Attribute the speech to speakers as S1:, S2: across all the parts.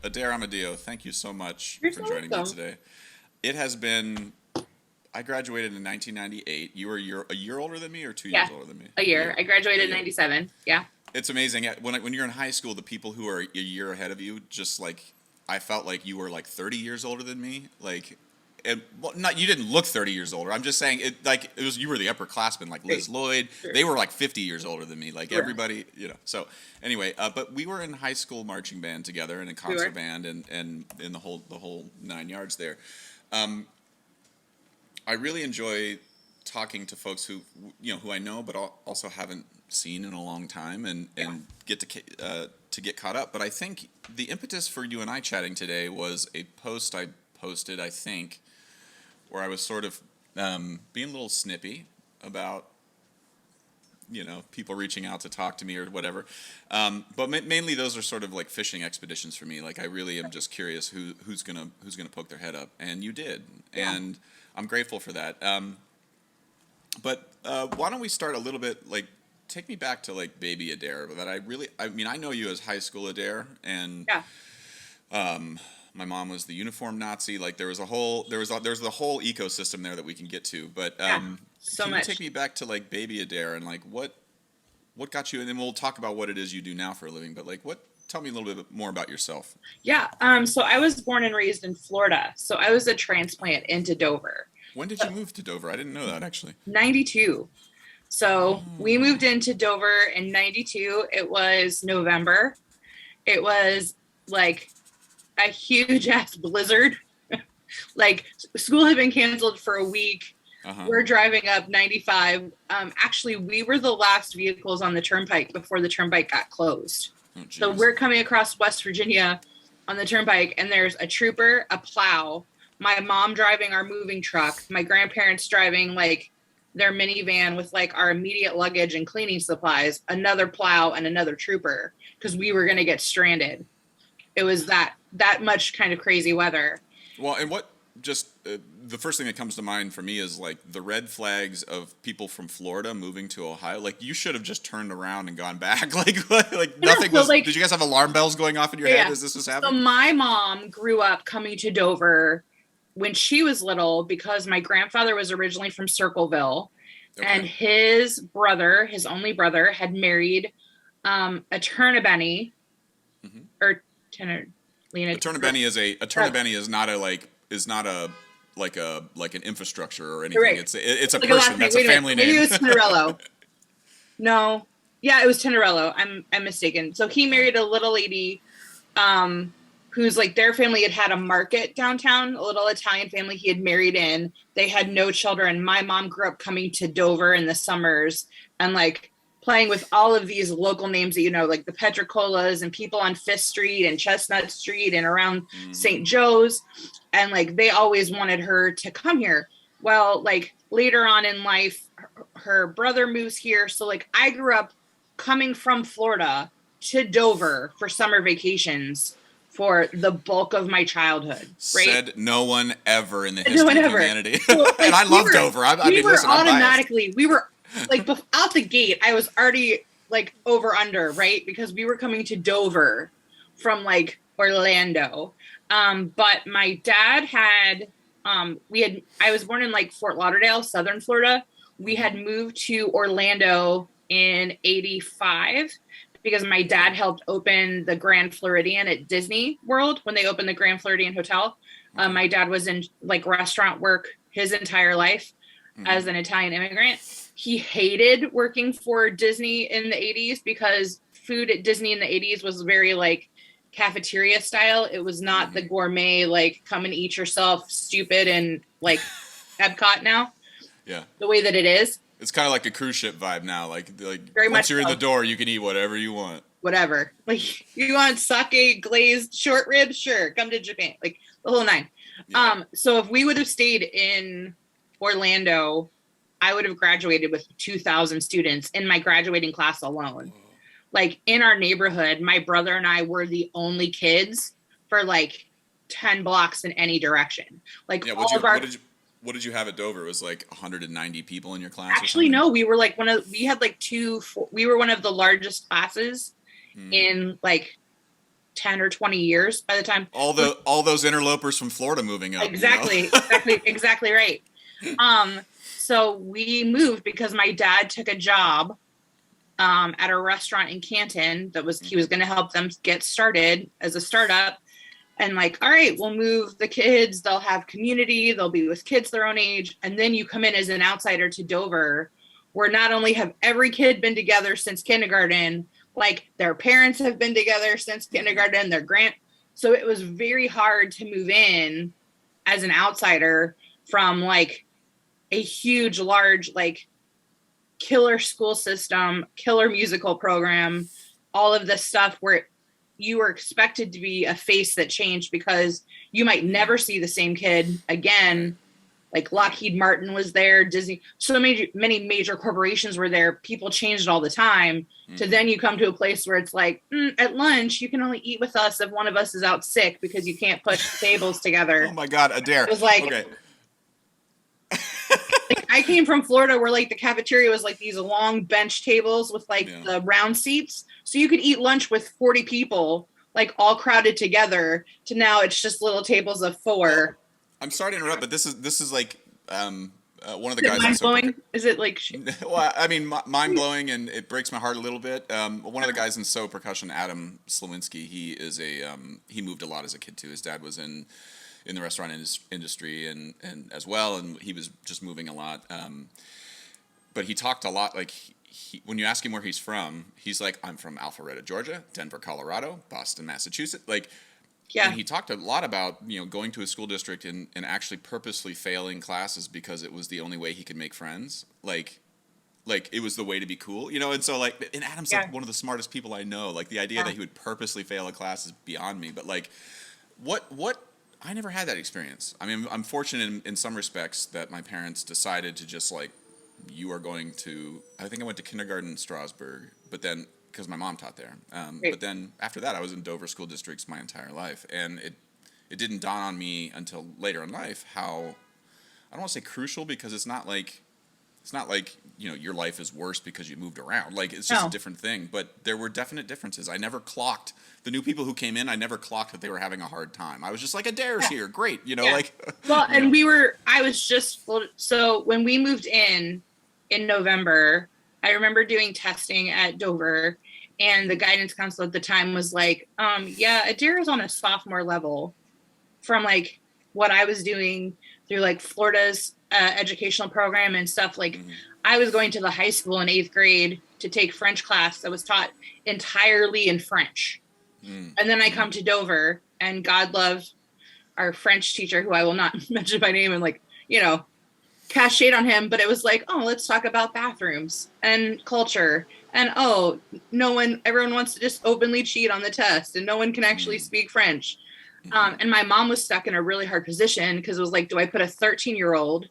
S1: Adair Amodio, thank you so much
S2: You're
S1: for
S2: so
S1: joining me
S2: welcome.
S1: today. It has been, I graduated in 1998. You were a year older than me or 2 years
S2: Yeah,
S1: older than me?
S2: a
S1: A
S2: year.
S1: year.
S2: I
S1: A
S2: graduated in
S1: year.
S2: 97. Yeah.
S1: It's amazing. When you're in high school, the people who are a year ahead of you, just like, I felt like you were like 30 years older than me. Like, well, not you didn't look 30 years older. I'm just saying it was you were the upperclassmen like
S2: Great.
S1: Liz Lloyd.
S2: Sure.
S1: They were like 50 years older than me. Like
S2: Sure.
S1: everybody, So anyway, but we were in high school marching band together and in
S2: We
S1: concert
S2: were.
S1: band and in the whole 9 yards there. I really enjoy talking to folks who I know but also haven't seen in a long time and
S2: Yeah.
S1: get to get caught up. But I think the impetus for you and I chatting today was a post I posted, I think, where I was sort of being a little snippy about people reaching out to talk to me or whatever. But mainly those are sort of like fishing expeditions for me. Like I really am just curious who's gonna poke their head up, and you did,
S2: Yeah.
S1: and I'm grateful for that. But why don't we start a little bit like take me back to like baby Adair? I mean I know you as high school Adair, and
S2: Yeah.
S1: my mom was the uniform Nazi. Like there was the whole ecosystem there that we can get to. But
S2: Yeah. So
S1: can you take
S2: much.
S1: me back to like baby Adair and like what got you? And then we'll talk about what it is you do now for a living. But like what? Tell me a little bit more about yourself.
S2: Yeah. So I was born and raised in Florida. So I was a transplant into Dover.
S1: When did you
S2: So
S1: move to Dover? I didn't know that actually.
S2: 92. So we moved
S1: Oh.
S2: into Dover in 92. It was November. It was like a huge ass blizzard. Like school had been canceled for a week.
S1: Uh huh.
S2: We're driving up 95. Actually, we were the last vehicles on the turnpike before the turnpike got closed.
S1: Oh
S2: So
S1: jeez.
S2: we're coming across West Virginia on the turnpike, and there's a trooper, a plow, my mom driving our moving truck, my grandparents driving like their minivan with like our immediate luggage and cleaning supplies, another plow, and another trooper because we were going to get stranded. It was that much kind of crazy weather.
S1: Well, and what just the first thing that comes to mind for me is like the red flags of people from Florida moving to Ohio. Like you should have just turned around and gone back. Like
S2: I know,
S1: nothing
S2: so
S1: was.
S2: like
S1: Did you guys have alarm bells going off in your head
S2: yeah.
S1: as this was
S2: So
S1: happening?
S2: my mom grew up coming to Dover when she was little because my grandfather was originally from Circleville, and
S1: Okay.
S2: his only brother, had married a Turnabenny
S1: Hmm.
S2: or Tenor
S1: A
S2: Lena.
S1: Turnabeni a
S2: Uh,
S1: Turnabeni is not a like an infrastructure or
S2: you're
S1: anything.
S2: right.
S1: It's a
S2: Like a last
S1: person.
S2: name.
S1: That's a
S2: Wait a minute.
S1: family
S2: Maybe
S1: name.
S2: it was Tenorello. No. Yeah, it was Tenorello. I'm mistaken. So he married a little lady um who's like their family had a market downtown, a little Italian family he had married in. They had no children. My mom grew up coming to Dover in the summers and like playing with all of these local names that like the Petricolas and people on Fifth Street and Chestnut Street and around
S1: Hmm.
S2: St. Joe's. And like they always wanted her to come here. Well, like later on in life, her brother moves here. So like I grew up coming from Florida to Dover for summer vacations for the bulk of my childhood, right?
S1: Said no one ever in the
S2: No one
S1: history of
S2: ever.
S1: humanity.
S2: So
S1: And
S2: like
S1: I love Dover. I
S2: we
S1: mean,
S2: were
S1: listen, I'm biased.
S2: automatically, we were like out the gate, I was already like over under, right? Because we were coming to Dover from like Orlando. But my dad had I was born in like Fort Lauderdale, Southern Florida. We
S1: Hmm.
S2: had moved to Orlando in 85 because my
S1: Okay.
S2: dad helped open the Grand Floridian at Disney World when they opened the Grand Floridian Hotel.
S1: Okay.
S2: My dad was in like restaurant work his entire life
S1: Hmm.
S2: as an Italian immigrant. He hated working for Disney in the 80s because food at Disney in the 80s was very like cafeteria style. It was not the
S1: Hmm.
S2: gourmet, like come and eat yourself stupid and like Epcot now,
S1: Yeah.
S2: the way that it is.
S1: It's kind of like a cruise ship vibe now. Like
S2: Very
S1: once
S2: much
S1: you're in the
S2: so.
S1: door, you can eat whatever you want.
S2: Whatever. Like you want sake glazed short ribs? Sure. Come to Japan. Like the whole nine.
S1: Yeah.
S2: So if we would have stayed in Orlando, I would have graduated with 2,000 students in my graduating class alone. Like in our neighborhood, my brother and I were the only kids for like 10 blocks in any direction. Like
S1: Yeah.
S2: all of our
S1: What did you have at Dover? It was like 190 people in your class or
S2: actually
S1: something.
S2: no, we were like we had like we were one of the largest classes
S1: Hmm.
S2: in like 10 or 20 years by the time.
S1: All those interlopers from Florida moving up.
S2: Exactly, exactly right. So we moved because my dad took a job at a restaurant in Canton he was going to help them get started as a startup. And like, all right, we'll move the kids. They'll have community. They'll be with kids their own age. And then you come in as an outsider to Dover, where not only have every kid been together since kindergarten, like their parents have been together since kindergarten, so it was very hard to move in as an outsider from like a huge, large, like killer school system, killer musical program, all of this stuff where you were expected to be a face that changed because you might never see the same kid again. Like Lockheed Martin was there, Disney, so many major corporations were there. People changed all the time. To then you come to a place where it's like, at lunch, you can only eat with us if one of us is out sick because you can't push the tables together.
S1: Oh my God, Adair.
S2: It was like,
S1: okay.
S2: Like, I came from Florida where like the cafeteria was like these long bench tables with like the round seats. So you could eat lunch with 40 people, like all crowded together, to now it's just little tables of 4.
S1: Well, I'm sorry to interrupt, but this is like one of the guys.
S2: Mind blowing? Is it like?
S1: Well, I mean, mind blowing, and it breaks my heart a little bit. One of the guys in So Percussion, Adam Slawinski, he is he moved a lot as a kid too. His dad was in the restaurant industry and as well, and he was just moving a lot. But he talked a lot, like when you ask him where he's from, he's like, I'm from Alpharetta, Georgia, Denver, Colorado, Boston, Massachusetts. Like, and he talked a lot about, going to a school district and actually purposely failing classes because it was the only way he could make friends. Like it was the way to be cool, and so and Adam's like one of the smartest people I know. Like the idea that he would purposely fail a class is beyond me. But like, what I never had that experience. I mean, I'm fortunate in some respects that my parents decided to just like, you are going to, I think I went to kindergarten in Strasbourg, but then, because my mom taught there. But then after that, I was in Dover school districts my entire life. And it didn't dawn on me until later in life how, I don't want to say crucial because it's not like, your life is worse because you moved around. Like, it's just a different thing. But there were definite differences. I never clocked, the new people who came in, I never clocked that they were having a hard time. I was just like, Adair's here, great, like.
S2: Well, and so when we moved in November, I remember doing testing at Dover, and the guidance counselor at the time was like, Adair is on a sophomore level from like what I was doing through like Florida's educational program and stuff. Like I was going to the high school in 8th grade to take French class that was taught entirely in French. And then I come to Dover, and God love our French teacher, who I will not mention by name, and like, cast shade on him, but it was like, oh, let's talk about bathrooms and culture. And everyone wants to just openly cheat on the test, and no one can actually speak French. And my mom was stuck in a really hard position because it was like, do I put a 13-year-old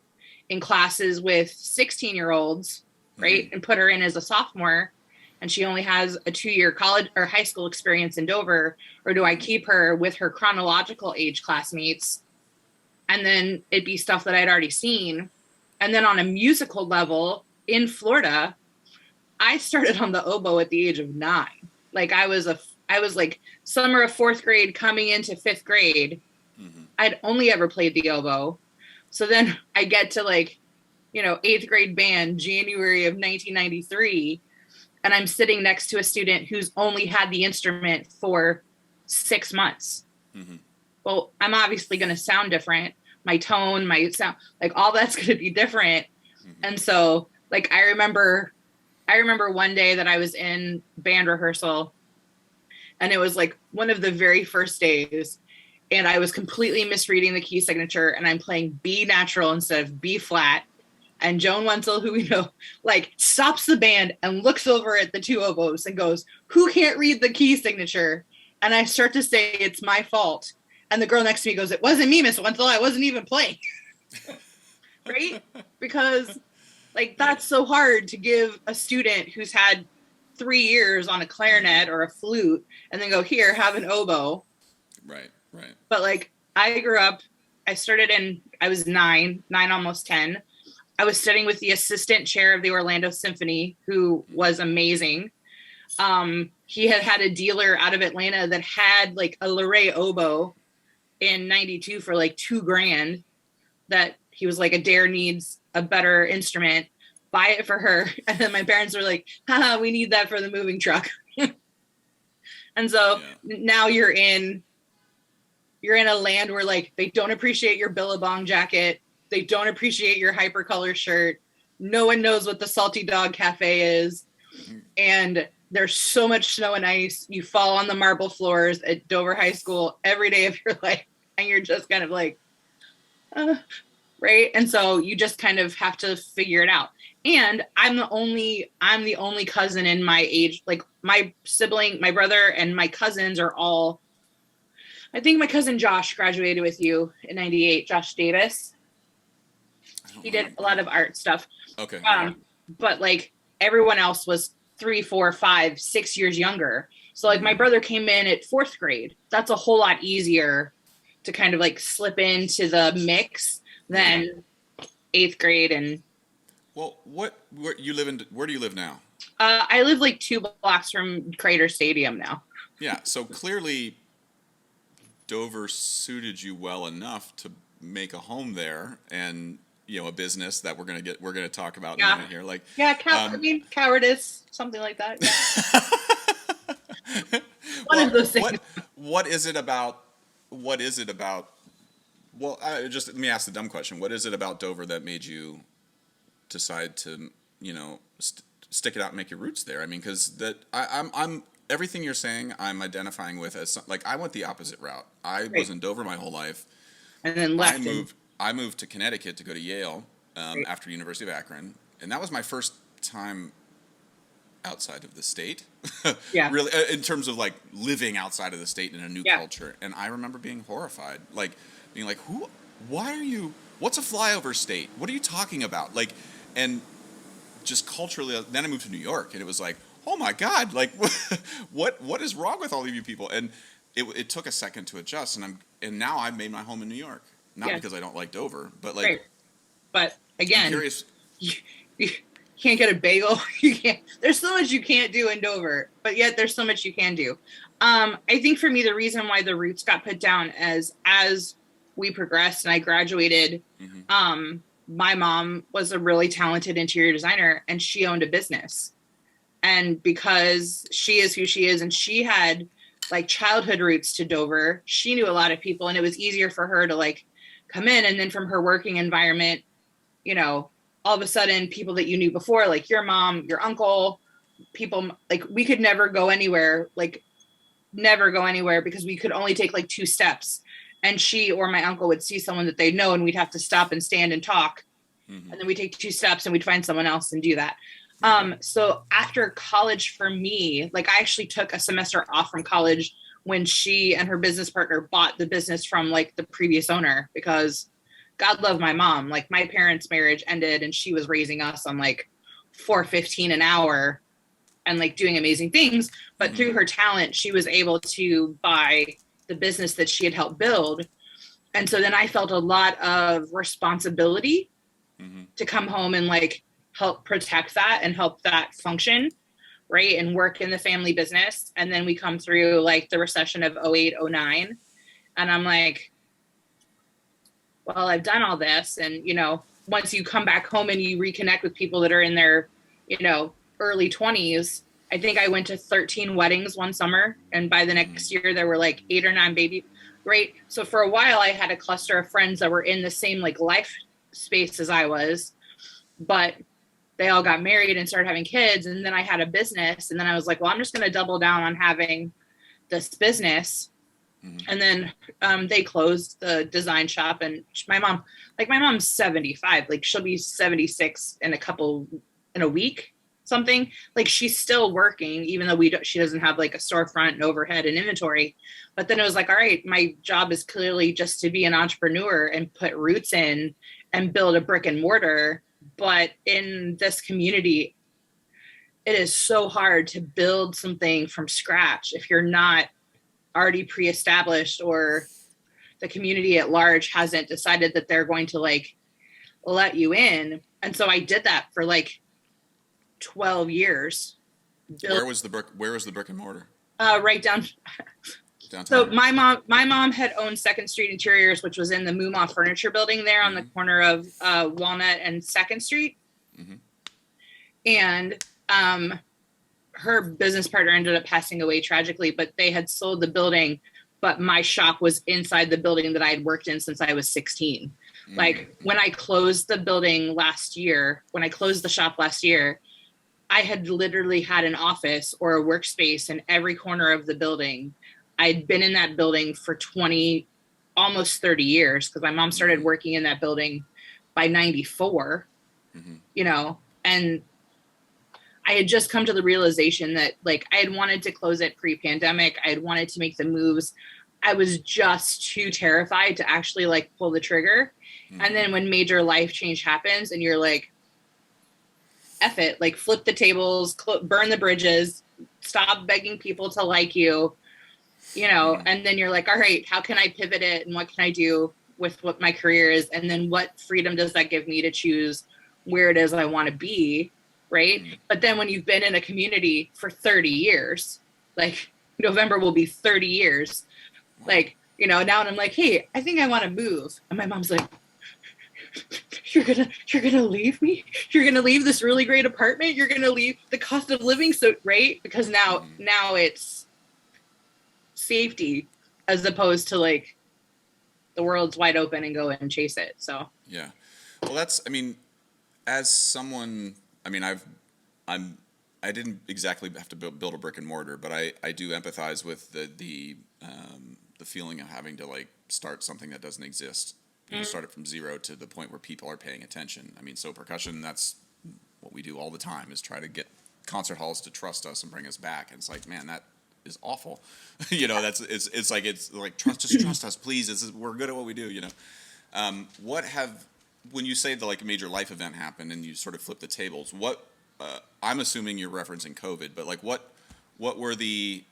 S2: in classes with 16-year-olds, right? And put her in as a sophomore, and she only has a 2-year college or high school experience in Dover, or do I keep her with her chronological age classmates? And then it'd be stuff that I'd already seen. And then on a musical level in Florida, I started on the oboe at the age of 9. Like I was like summer of 4th grade coming into 5th grade. I'd only ever played the oboe. So then I get to 8th grade band, January of 1993. And I'm sitting next to a student who's only had the instrument for 6 months. Well, I'm obviously going to sound different. My tone, my sound, like all that's going to be different. And so like, I remember one day that I was in band rehearsal, and it was like one of the very first days, and I was completely misreading the key signature, and I'm playing B natural instead of B flat. And Joan Wenzel, who we know, like stops the band and looks over at the 2 oboes and goes, who can't read the key signature? And I start to say, it's my fault. And the girl next to me goes, it wasn't me, Miss Wenzel. I wasn't even playing. Right? Because like, that's so hard to give a student who's had 3 years on a clarinet or a flute and then go, here, have an oboe.
S1: Right.
S2: But like, I was 9, almost 10. I was studying with the assistant chair of the Orlando Symphony, who was amazing. He had a dealer out of Atlanta that had like a Luray oboe in 92 for like $2,000 that he was like, Adair needs a better instrument, buy it for her. And then my parents were like, haha, we need that for the moving truck. And so now you're in a land where like they don't appreciate your Billabong jacket. They don't appreciate your hypercolor shirt. No one knows what the Salty Dog Cafe is. And there's so much snow and ice. You fall on the marble floors at Dover High School every day of your life. And you're just kind of like, right. And so you just kind of have to figure it out. And I'm the only cousin in my age, like my sibling, my brother and my cousins are all, I think my cousin Josh graduated with you in 98, Josh Davis. He did a lot of art stuff.
S1: Okay.
S2: But like everyone else was 3, 4, 5, 6 years younger. So like my brother came in at 4th grade. That's a whole lot easier to kind of like slip into the mix than 8th grade. And
S1: well, where do you live now?
S2: I live like 2 blocks from Crater Stadium now.
S1: Yeah. So clearly Dover suited you well enough to make a home there and, you know, a business that we're going to talk about in a minute here. Like,
S2: cowardice, something like that. Yeah. One of those things.
S1: What is it about? Well, just let me ask the dumb question. What is it about Dover that made you decide to, you know, stick it out and make your roots there? I mean, because I'm everything you're saying, I'm identifying with as like I went the opposite route. I was in Dover my whole life,
S2: and then left.
S1: I moved to Connecticut to go to Yale after University of Akron, and that was my first time outside of the state.
S2: Yeah.
S1: Really, in terms of like living outside of the state in a new culture. And I remember being horrified, like being like, what's a flyover state? What are you talking about? Like, and just culturally, then I moved to New York and it was like, oh my God, like what is wrong with all of you people? And it took a second to adjust. And now I've made my home in New York. Not because I don't like Dover, but like,
S2: right. But again,
S1: I'm curious.
S2: You can't get a bagel. You can't. There's so much you can't do in Dover, but yet there's so much you can do. I think for me, the reason why the roots got put down as we progressed and I graduated, my mom was a really talented interior designer and she owned a business. And because she is who she is and she had like childhood roots to Dover, she knew a lot of people and it was easier for her to like come in. And then from her working environment, you know, all of a sudden people that you knew before, like your mom, your uncle, people, like we could never go anywhere because we could only take like 2 steps and she or my uncle would see someone that they know and we'd have to stop and stand and talk. And then we take 2 steps and we'd find someone else and do that. So after college for me, like I actually took a semester off from college when she and her business partner bought the business from like the previous owner, because God love my mom. Like my parents' marriage ended and she was raising us on like $4.15 an hour and like doing amazing things. But through her talent, she was able to buy the business that she had helped build. And so then I felt a lot of responsibility to come home and like help protect that and help that function, right? And work in the family business. And then we come through like the recession of 08, 09. And I'm like, well, I've done all this. And, you know, once you come back home and you reconnect with people that are in their, you know, early 20s, I think I went to 13 weddings one summer. And by the next year, there were like 8 or 9 baby, right? So for a while, I had a cluster of friends that were in the same like life space as I was, but they all got married and started having kids. And then I had a business. And then I was like, well, I'm just going to double down on having this business. And then they closed the design shop. And my mom's 75, like she'll be 76 in a week, something. Like she's still working, even though she doesn't have like a storefront and overhead and inventory. But then it was like, all right, my job is clearly just to be an entrepreneur and put roots in and build a brick and mortar. But in this community, it is so hard to build something from scratch if you're not already pre-established or the community at large hasn't decided that they're going to like let you in. And so I did that for like 12 years built
S1: Where was the brick and mortar?
S2: right down. So
S1: Downtown.
S2: my mom had owned Second Street Interiors, which was in the Moomaw Furniture Building there on the corner of Walnut and Second Street.
S1: Mm-hmm.
S2: And her business partner ended up passing away tragically, but they had sold the building. But my shop was inside the building that I had worked in since I was 16. Mm-hmm. Like when I closed the building last year, when I closed the shop last year, I had literally had an office or a workspace in every corner of the building. I'd been in that building for 20, almost 30 years, because my mom started working in that building by 94, you know, and I had just come to the realization that like I had wanted to close it pre-pandemic. I had wanted to make the moves. I was just too terrified to actually like pull the trigger. And then when major life change happens and you're like, F it, like flip the tables, burn the bridges, stop begging people to like you, you know, and then you're like, all right, how can I pivot it? And what can I do with what my career is? And then what freedom does that give me to choose where it is I want to be? Right. But then when you've been in a community for 30 years, like November will be 30 years, like, you know, now I'm like, hey, I think I want to move. And my mom's like, you're gonna leave me? You're gonna leave this really great apartment? You're gonna leave the cost of living? So, right? Because now it's safety as opposed to like the world's wide open and go and chase it. So
S1: yeah, well, that's, I mean, as someone, I mean, I didn't exactly have to build a brick and mortar, but I do empathize with the feeling of having to like start something that doesn't exist. You know, start it from zero to the point where people are paying attention. I mean, so percussion, that's what we do all the time, is try to get concert halls to trust us and bring us back. And it's like, man, that is awful. You know, it's like just trust us, please. We're good at what we do. You know, when you say the like a major life event happened and you sort of flip the tables, I'm assuming you're referencing COVID, but like what was the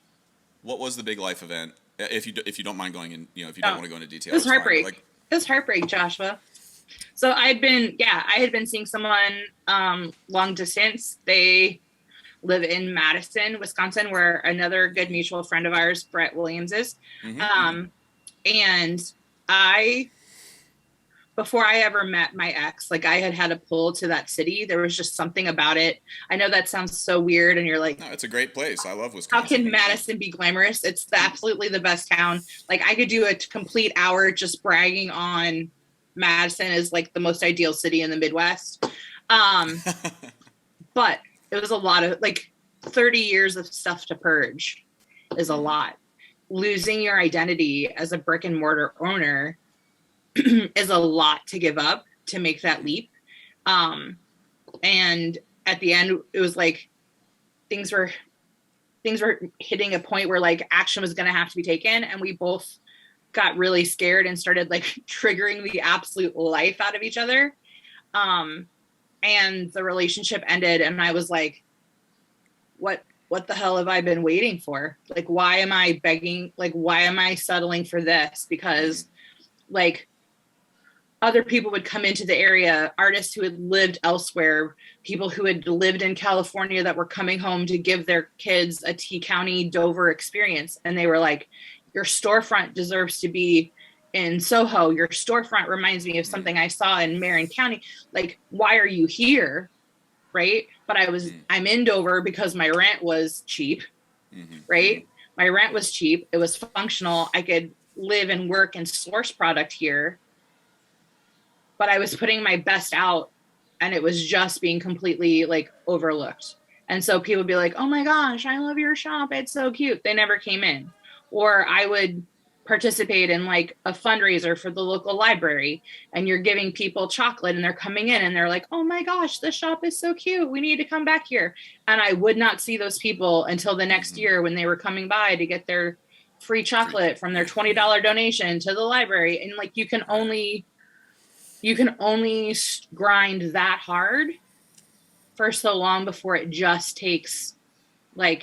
S1: big life event? If you don't mind going in, you know, if you don't want to go into detail,
S2: it was heartbreak. It was heartbreak, Joshua. So I had been seeing someone long distance. They live in Madison, Wisconsin, where another good mutual friend of ours, Brett Williams, is. And before I ever met my ex, like I had a pull to that city. There was just something about it. I know that sounds so weird. And you're like,
S1: no, it's a great place. I love Wisconsin.
S2: How can Madison be glamorous? It's absolutely the best town. Like I could do a complete hour just bragging on Madison as like the most ideal city in the Midwest. But it was a lot of like 30 years of stuff to purge is a lot. Losing your identity as a brick and mortar owner is a lot to give up to make that leap. And at the end, it was like things were hitting a point where like action was going to have to be taken. And we both got really scared and started like triggering the absolute life out of each other. And the relationship ended. And I was like, what the hell have I been waiting for? Like, why am I begging? Like, why am I settling for this? Because like, other people would come into the area, artists who had lived elsewhere, people who had lived in California that were coming home to give their kids a T County Dover experience. And they were like, your storefront deserves to be in Soho. Your storefront reminds me of something I saw in Marin County. Like, why are you here? Right. But I'm in Dover because my rent was cheap. Right. My rent was cheap. It was functional. I could live and work and source product here. But I was putting my best out and it was just being completely like overlooked. And so people would be like, oh my gosh, I love your shop. It's so cute. They never came in. Or I would participate in like a fundraiser for the local library and you're giving people chocolate and they're coming in and they're like, oh my gosh, the shop is so cute. We need to come back here. And I would not see those people until the next year when they were coming by to get their free chocolate from their $20 donation to the library. And like, you can only grind that hard for so long before it just takes the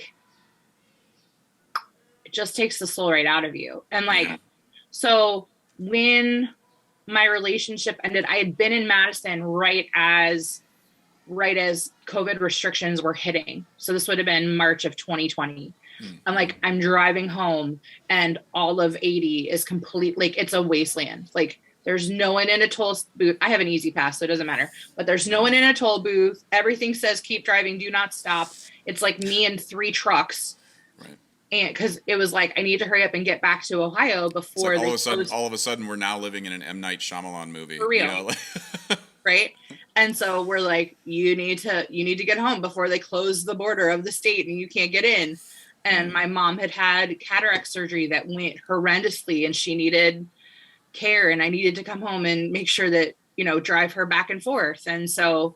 S2: soul right out of you. And like, so when my relationship ended, I had been in Madison right as right as COVID restrictions were hitting. So this would have been March of 2020. I'm like, I'm driving home and all of 80 is complete, like it's a wasteland. Like there's no one in a toll booth. I have an easy pass, so it doesn't matter, but there's no one in a toll booth. Everything says keep driving, do not stop. It's like me and 3 trucks.
S1: Right.
S2: And because it was like, I need to hurry up and get back to Ohio before
S1: like
S2: they
S1: all of a sudden, we're now living in an M. Night Shyamalan movie.
S2: For real.
S1: You know?
S2: Right. And so we're like, you need to get home before they close the border of the state and you can't get in. And my mom had cataract surgery that went horrendously and she needed care and I needed to come home and make sure that, drive her back and forth. And so,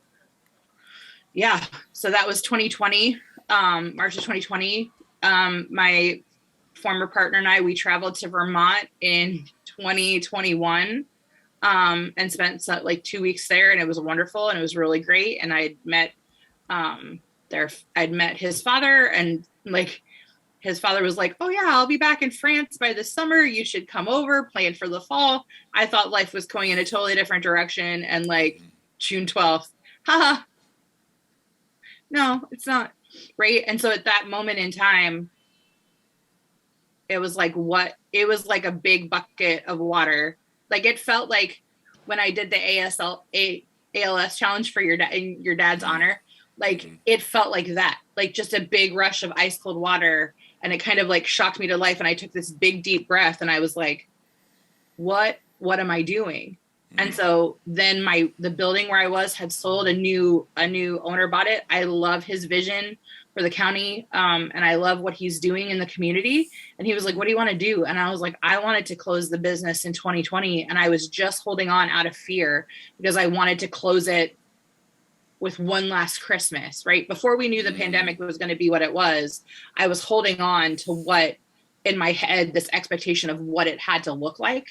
S2: yeah, so that was 2020, March of 2020. My former partner and I, we traveled to Vermont in 2021 and spent like 2 weeks there, and it was wonderful and it was really great. And I'd met his father, and like his father was like, oh yeah, I'll be back in France by the summer. You should come over, plan for the fall. I thought life was going in a totally different direction. And like June 12th, haha, no, it's not. Right. And so at that moment in time, it was like a big bucket of water. Like it felt like when I did the ALS challenge for your dad's honor, like it felt like that, like just a big rush of ice cold water. And it kind of like shocked me to life. And I took this big, deep breath and I was like, what am I doing? And so then the building where I was had sold, a new owner bought it. I love his vision for the county. And I love what he's doing in the community. And he was like, what do you want to do? And I was like, I wanted to close the business in 2020. And I was just holding on out of fear because I wanted to close it with one last Christmas, right? Before we knew the pandemic was going to be what it was, I was holding on to what in my head, this expectation of what it had to look like,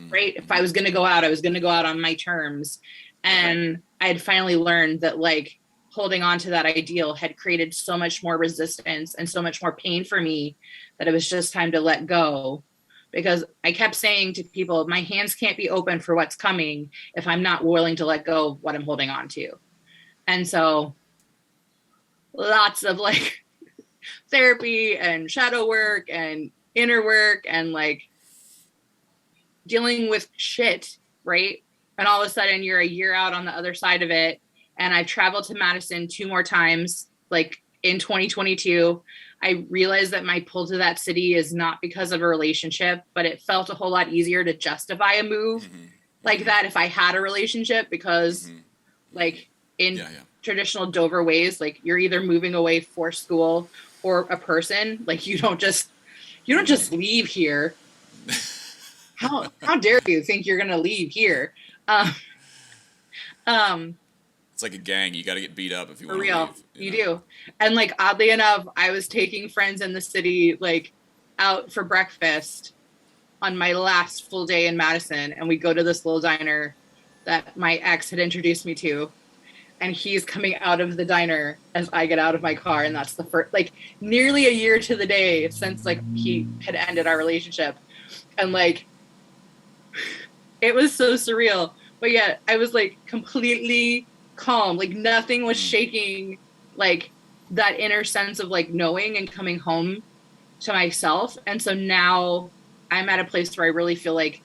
S2: right? If I was going to go out, I was going to go out on my terms. And I had finally learned that like holding on to that ideal had created so much more resistance and so much more pain for me that it was just time to let go. Because I kept saying to people, my hands can't be open for what's coming if I'm not willing to let go of what I'm holding on to. And so lots of like therapy and shadow work and inner work and like dealing with shit, right? And all of a sudden you're a year out on the other side of it. And I've traveled to Madison 2 more times, like in 2022. I realized that my pull to that city is not because of a relationship, but it felt a whole lot easier to justify a move like that if I had a relationship, because like in traditional Dover ways, like you're either moving away for school or a person. Like you don't just leave here. How dare you think you're gonna leave here?
S1: It's like a gang. You got to get beat up if you want to
S2: real.
S1: leave.
S2: You do. And like oddly enough, I was taking friends in the city like out for breakfast on my last full day in Madison, and we go to this little diner that my ex had introduced me to. And he's coming out of the diner as I get out of my car. And that's the first, like nearly a year to the day since like he had ended our relationship. And like, it was so surreal, but yeah, I was like completely calm. Like nothing was shaking, like that inner sense of like knowing and coming home to myself. And so now I'm at a place where I really feel like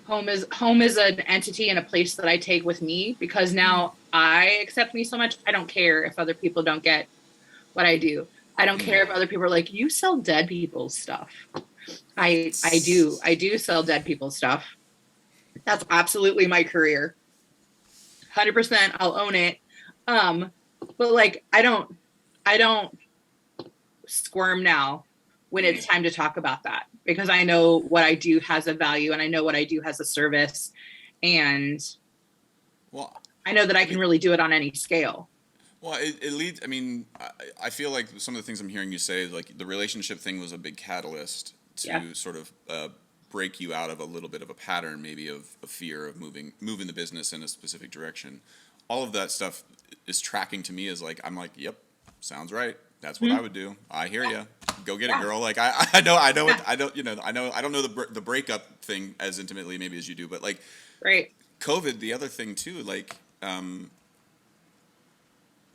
S2: home is an entity and a place that I take with me, because now I accept me so much. I don't care if other people don't get what I do. I don't care if other people are like, you sell dead people's stuff. I do sell dead people's stuff. That's absolutely my career. 100%. I'll own it. But like, I don't squirm now when it's time to talk about that, because I know what I do has a value and I know what I do has a service, and I know that I can really do it on any scale.
S1: Well, it leads, I mean, I feel like some of the things I'm hearing you say, like the relationship thing was a big catalyst to sort of break you out of a little bit of a pattern, maybe of fear of moving the business in a specific direction. All of that stuff is tracking to me as like, I'm like, yep, sounds right. That's what I would do. I hear you. Go get it, girl. Like I know I don't know the breakup thing as intimately maybe as you do, but like
S2: right.
S1: COVID, the other thing too, like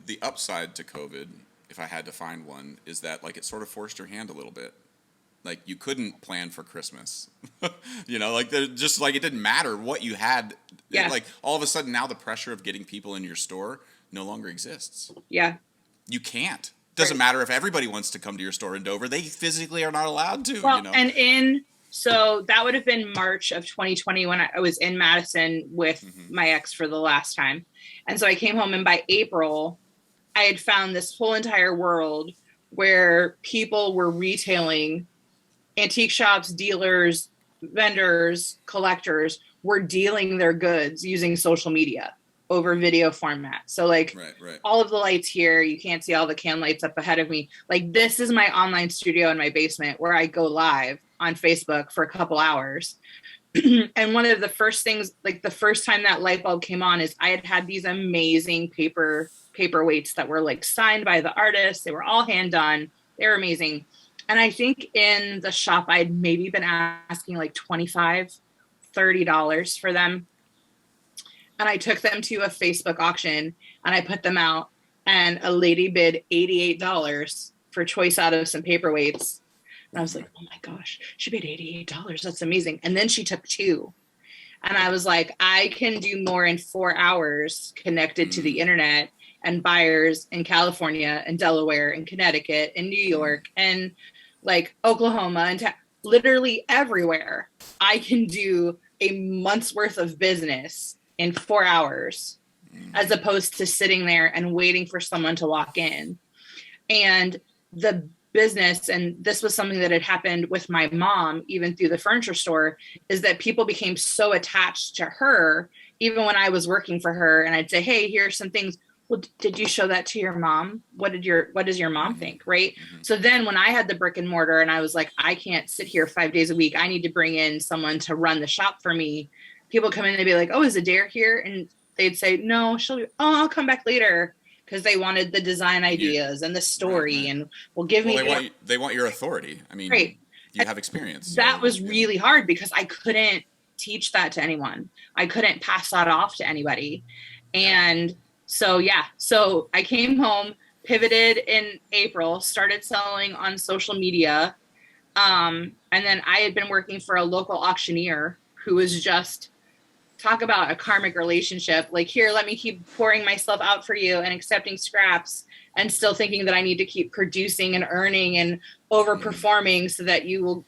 S1: the upside to COVID, if I had to find one, is that like it sort of forced your hand a little bit. Like you couldn't plan for Christmas, you know, like just like it didn't matter what you had.
S2: Yeah.
S1: Like all of a sudden now the pressure of getting people in your store no longer exists.
S2: Yeah.
S1: You can't. Doesn't matter if everybody wants to come to your store in Dover. They physically are not allowed to.
S2: Well,
S1: you know?
S2: and so that would have been March of 2020 when I was in Madison with my ex for the last time. And so I came home, and by April, I had found this whole entire world where people were retailing, antique shops, dealers, vendors, collectors were dealing their goods using social media over video format. So like all of the lights here, you can't see all the can lights up ahead of me. Like this is my online studio in my basement where I go live on Facebook for a couple hours. And one of the first things, like the first time that light bulb came on, is I had these amazing paperweights that were like signed by the artist. They were all hand done. They were amazing. And I think in the shop, I'd maybe been asking like $25, $30 for them. And I took them to a Facebook auction and I put them out, and a lady bid $88 for choice out of some paperweights. And I was like, oh my gosh, she paid $88. That's amazing. And then she took two. And I was like, I can do more in 4 hours connected to the internet, and buyers in California and Delaware and Connecticut and New York and like Oklahoma and literally everywhere. I can do a month's worth of business in 4 hours, as opposed to sitting there and waiting for someone to walk in. And the business, and this was something that had happened with my mom, even through the furniture store, is that people became so attached to her, even when I was working for her. And I'd say, hey, here's some things. Well, did you show that to your mom? What does your mom think? Right. So then when I had the brick and mortar and I was like, I can't sit here 5 days a week, I need to bring in someone to run the shop for me. People come in and they'd be like, oh, is Adair here? And they'd say, no, I'll come back later. Because they wanted the design ideas and the story and
S1: they want your authority. I mean, you have experience.
S2: That was really hard because I couldn't teach that to anyone. I couldn't pass that off to anybody. And so I came home, pivoted in April, started selling on social media. And then I had been working for a local auctioneer who was just, talk about a karmic relationship. Like, here, let me keep pouring myself out for you and accepting scraps and still thinking that I need to keep producing and earning and overperforming so that you will,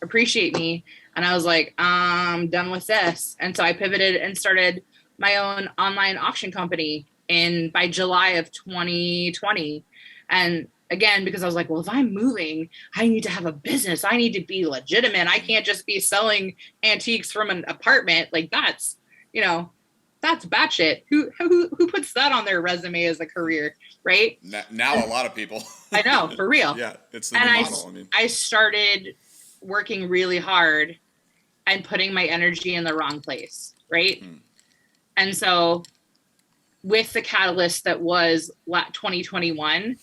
S2: appreciate me. And I was like, I'm done with this. And so I pivoted and started my own online auction company by July of 2020. And again, because I was like, well, if I'm moving, I need to have a business. I need to be legitimate. I can't just be selling antiques from an apartment. Like that's batshit. Who puts that on their resume as a career, right?
S1: Now a lot of people.
S2: I know, for real.
S1: Yeah, it's the new model.
S2: I started working really hard and putting my energy in the wrong place, right? And so with the catalyst that was 2021,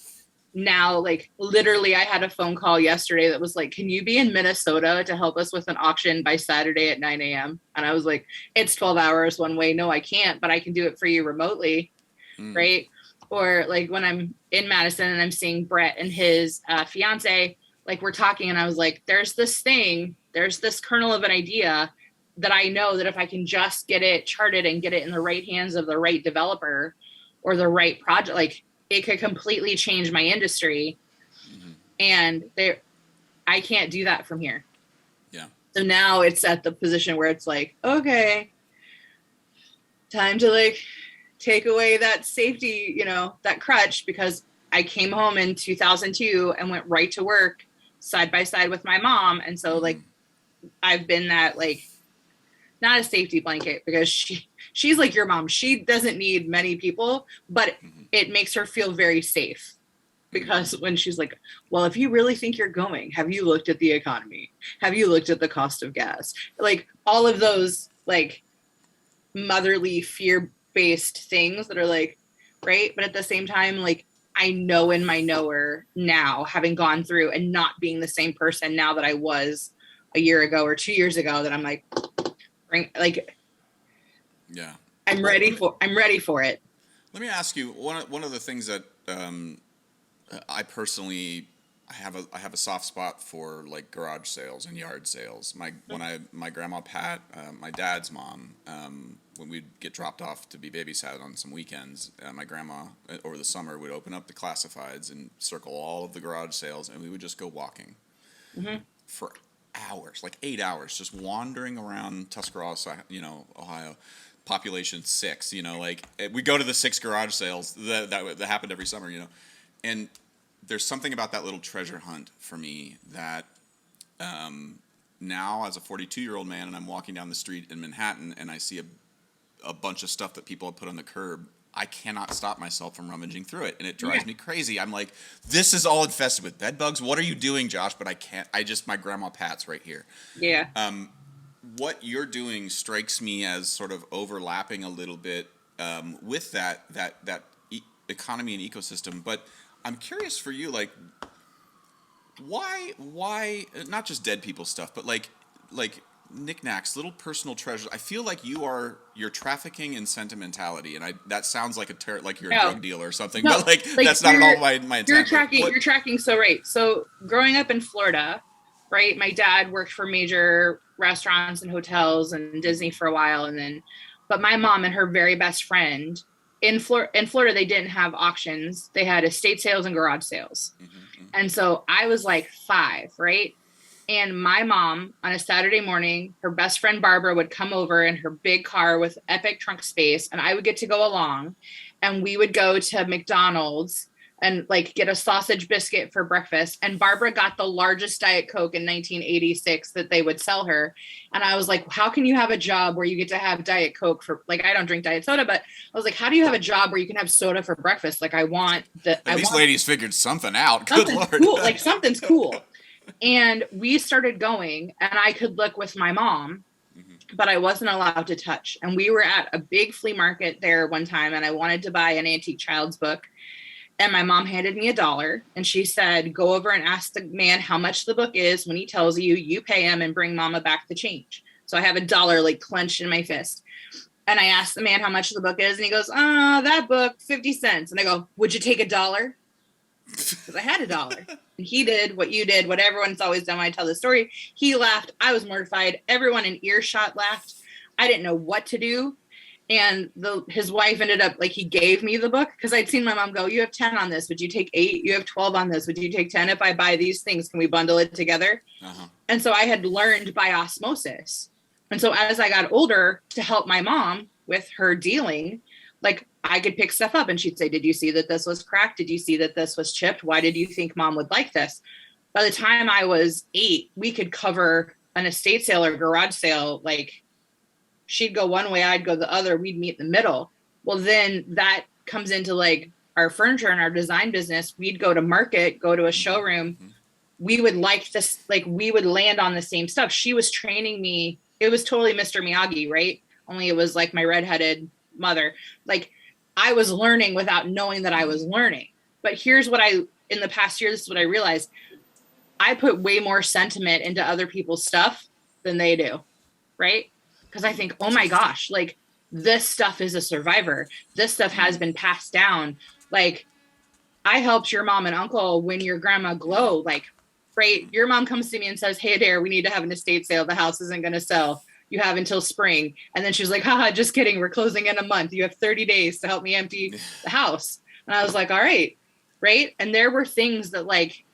S2: now, like, literally I had a phone call yesterday that was like, can you be in Minnesota to help us with an auction by Saturday at 9 a.m.? And I was like, it's 12 hours one way. No, I can't, but I can do it for you remotely. Right. Or like when I'm in Madison and I'm seeing Brett and his fiance, like we're talking and I was like, there's this kernel of an idea that I know that if I can just get it charted and get it in the right hands of the right developer or the right project, like, it could completely change my industry. And I can't do that from here.
S1: Yeah.
S2: So now it's at the position where it's like, okay, time to like take away that safety, that crutch, because I came home in 2002 and went right to work side by side with my mom. And so like, I've been that, like, not a safety blanket because she's like your mom. She doesn't need many people, but it makes her feel very safe, because when she's like, well, if you really think you're going, have you looked at the economy? Have you looked at the cost of gas? Like all of those like motherly fear-based things that are like, right. But at the same time, like I know in my knower now, having gone through and not being the same person now that I was a year ago or 2 years ago, that I'm like, I'm ready for it.
S1: Let me ask you one of the things that I personally I have a soft spot for like garage sales and yard sales. My grandma Pat, my dad's mom, when we'd get dropped off to be babysat on some weekends, my grandma over the summer would open up the classifieds and circle all of the garage sales, and we would just go walking
S2: Mm-hmm.
S1: for hours, like 8 hours, just wandering around Tuscarawas, Ohio. Population 6, like we go to the 6 garage sales that happened every summer, and there's something about that little treasure hunt for me that now as a 42-year-old man and I'm walking down the street in Manhattan and I see a bunch of stuff that people have put on the curb, I cannot stop myself from rummaging through it, and it drives me crazy. I'm like, this is all infested with bed bugs. What are you doing, Josh? But I can't. My grandma Pat's right here.
S2: Yeah.
S1: What you're doing strikes me as sort of overlapping a little bit with that economy and ecosystem. But I'm curious for you, like, why not just dead people stuff, but like knickknacks, little personal treasures. I feel like you're trafficking in sentimentality, and that sounds like like you're a drug dealer or something.
S2: No,
S1: but like that's not at all my intent.
S2: You're tracking so right. So growing up in Florida, right? My dad worked for major restaurants and hotels and Disney for a while, but my mom and her very best friend in Florida, they didn't have auctions. They had estate sales and garage sales. Mm-hmm. And so I was like 5, right? And my mom on a Saturday morning, her best friend Barbara would come over in her big car with epic trunk space, and I would get to go along, and we would go to McDonald's and like get a sausage biscuit for breakfast. And Barbara got the largest Diet Coke in 1986 that they would sell her. And I was like, how can you have a job where you get to have Diet Coke for, like, I don't drink diet soda, but I was like, how do you have a job where you can have soda for breakfast? Like,
S1: these ladies figured something out. Good Lord.
S2: Cool. Like, something's cool. And we started going, and I could look with my mom, but I wasn't allowed to touch. And we were at a big flea market there one time, and I wanted to buy an antique child's book. And my mom handed me $1, and she said, go over and ask the man how much the book is. When he tells you, you pay him and bring mama back the change. So I have $1 like clenched in my fist. And I asked the man how much the book is, and he goes, that book, 50 cents. And I go, would you take $1? Because I had $1. And he did what you did, what everyone's always done when I tell the story. He laughed. I was mortified. Everyone in earshot laughed. I didn't know what to do. And his wife ended up, like, he gave me the book because I'd seen my mom go, you have 10 on this. Would you take 8? You have 12 on this. Would you take 10? If I buy these things, can we bundle it together? Uh-huh. And so I had learned by osmosis. And so as I got older, to help my mom with her dealing, like, I could pick stuff up and she'd say, did you see that this was cracked? Did you see that this was chipped? Why did you think mom would like this? By the time I was 8, we could cover an estate sale or garage sale. Like, she'd go one way, I'd go the other. We'd meet in the middle. Well, then that comes into like our furniture and our design business. We'd go to market, go to a showroom. Mm-hmm. We would like this, like, we would land on the same stuff. She was training me. It was totally Mr. Miyagi, right? Only it was like my redheaded mother. Like, I was learning without knowing that I was learning. But here's what in the past year, this is what I realized. I put way more sentiment into other people's stuff than they do, right? Because I think, oh my gosh, like, this stuff is a survivor. This stuff has been passed down. Like, I helped your mom and uncle when your grandma glow. Like, right? Your mom comes to me and says, hey, Adair, we need to have an estate sale. The house isn't going to sell. You have until spring. And then she's like, haha, just kidding. We're closing in a month. You have 30 days to help me empty the house. And I was like, all right. Right. And there were things that like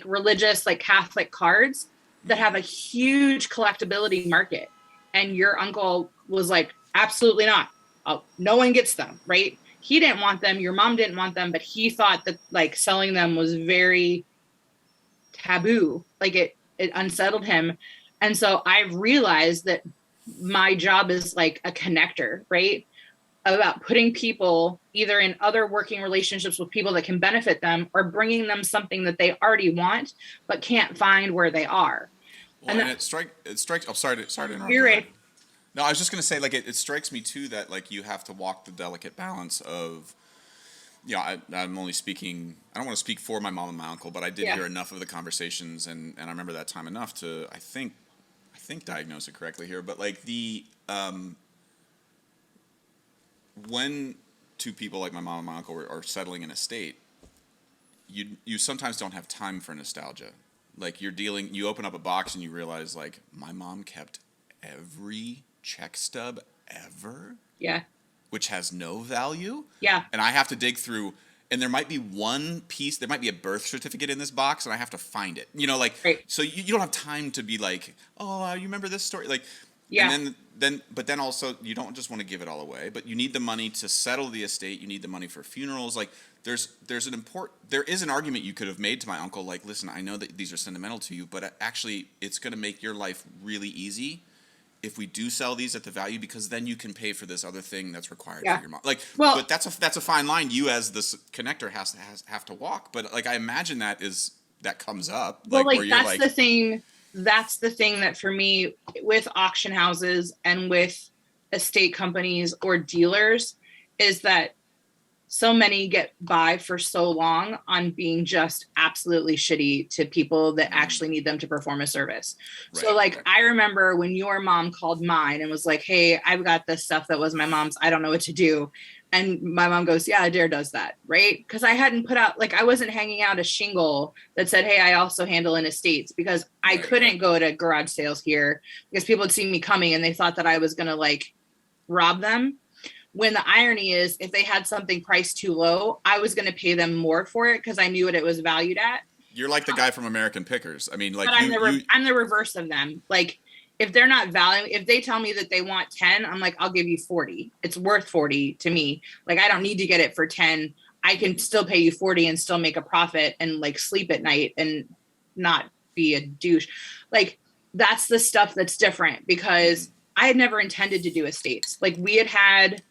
S2: religious, like Catholic cards that have a huge collectability market. And your uncle was like, absolutely not. No one gets them. Right. He didn't want them. Your mom didn't want them, but he thought that like selling them was very taboo. Like it unsettled him. And so I've realized that my job is like a connector, right? About putting people either in other working relationships with people that can benefit them or bringing them something that they already want, but can't find where they are.
S1: Well, and it strikes, I'm sorry to interrupt.
S2: You're right.
S1: No, I was just going to say, like, it strikes me too that like you have to walk the delicate balance of, I'm only speaking, I don't want to speak for my mom and my uncle, but I did hear enough of the conversations and I remember that time enough to, I think diagnose it correctly here, but like the, when two people like my mom and my uncle are settling an estate, you sometimes don't have time for nostalgia. Like you open up a box and you realize like my mom kept every check stub ever.
S2: Yeah.
S1: Which has no value.
S2: Yeah.
S1: And I have to dig through, and there might be one piece, there might be a birth certificate in this box, and I have to find it. Like,
S2: right.
S1: So you don't have time to be like, oh, you remember this story? Like,
S2: yeah.
S1: And then also you don't just want to give it all away, but you need the money to settle the estate. You need the money for funerals. Like, there is an argument you could have made to my uncle, like, listen, I know that these are sentimental to you, but actually it's going to make your life really easy if we do sell these at the value, because then you can pay for this other thing that's required for your mom. Like, but that's a fine line you as this connector have to walk. But like, I imagine that comes up.
S2: Well, like that's the thing. That's the thing that for me with auction houses and with estate companies or dealers is that so many get by for so long on being just absolutely shitty to people that actually need them to perform a service. Right, so like, I remember when your mom called mine and was like, hey, I've got this stuff that was my mom's, I don't know what to do. And my mom goes, yeah, Adair does that. Right. Cause I hadn't put out, like, I wasn't hanging out a shingle that said, hey, I also handle in estates, because I couldn't go to garage sales here because people had seen me coming and they thought that I was going to like rob them. When the irony is, if they had something priced too low, I was going to pay them more for it because I knew what it was valued at.
S1: You're like the guy from American Pickers. I mean, like,
S2: but I'm the reverse of them. Like, if they're not valuing, if they tell me that they want 10, I'm like, I'll give you 40. It's worth 40 to me. Like, I don't need to get it for 10. I can still pay you 40 and still make a profit and like sleep at night and not be a douche. Like, that's the stuff that's different, because I had never intended to do estates. Like, I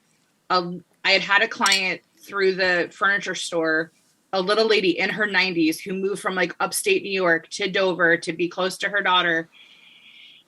S2: had a client through the furniture store, a little lady in her 90s who moved from like upstate New York to Dover to be close to her daughter.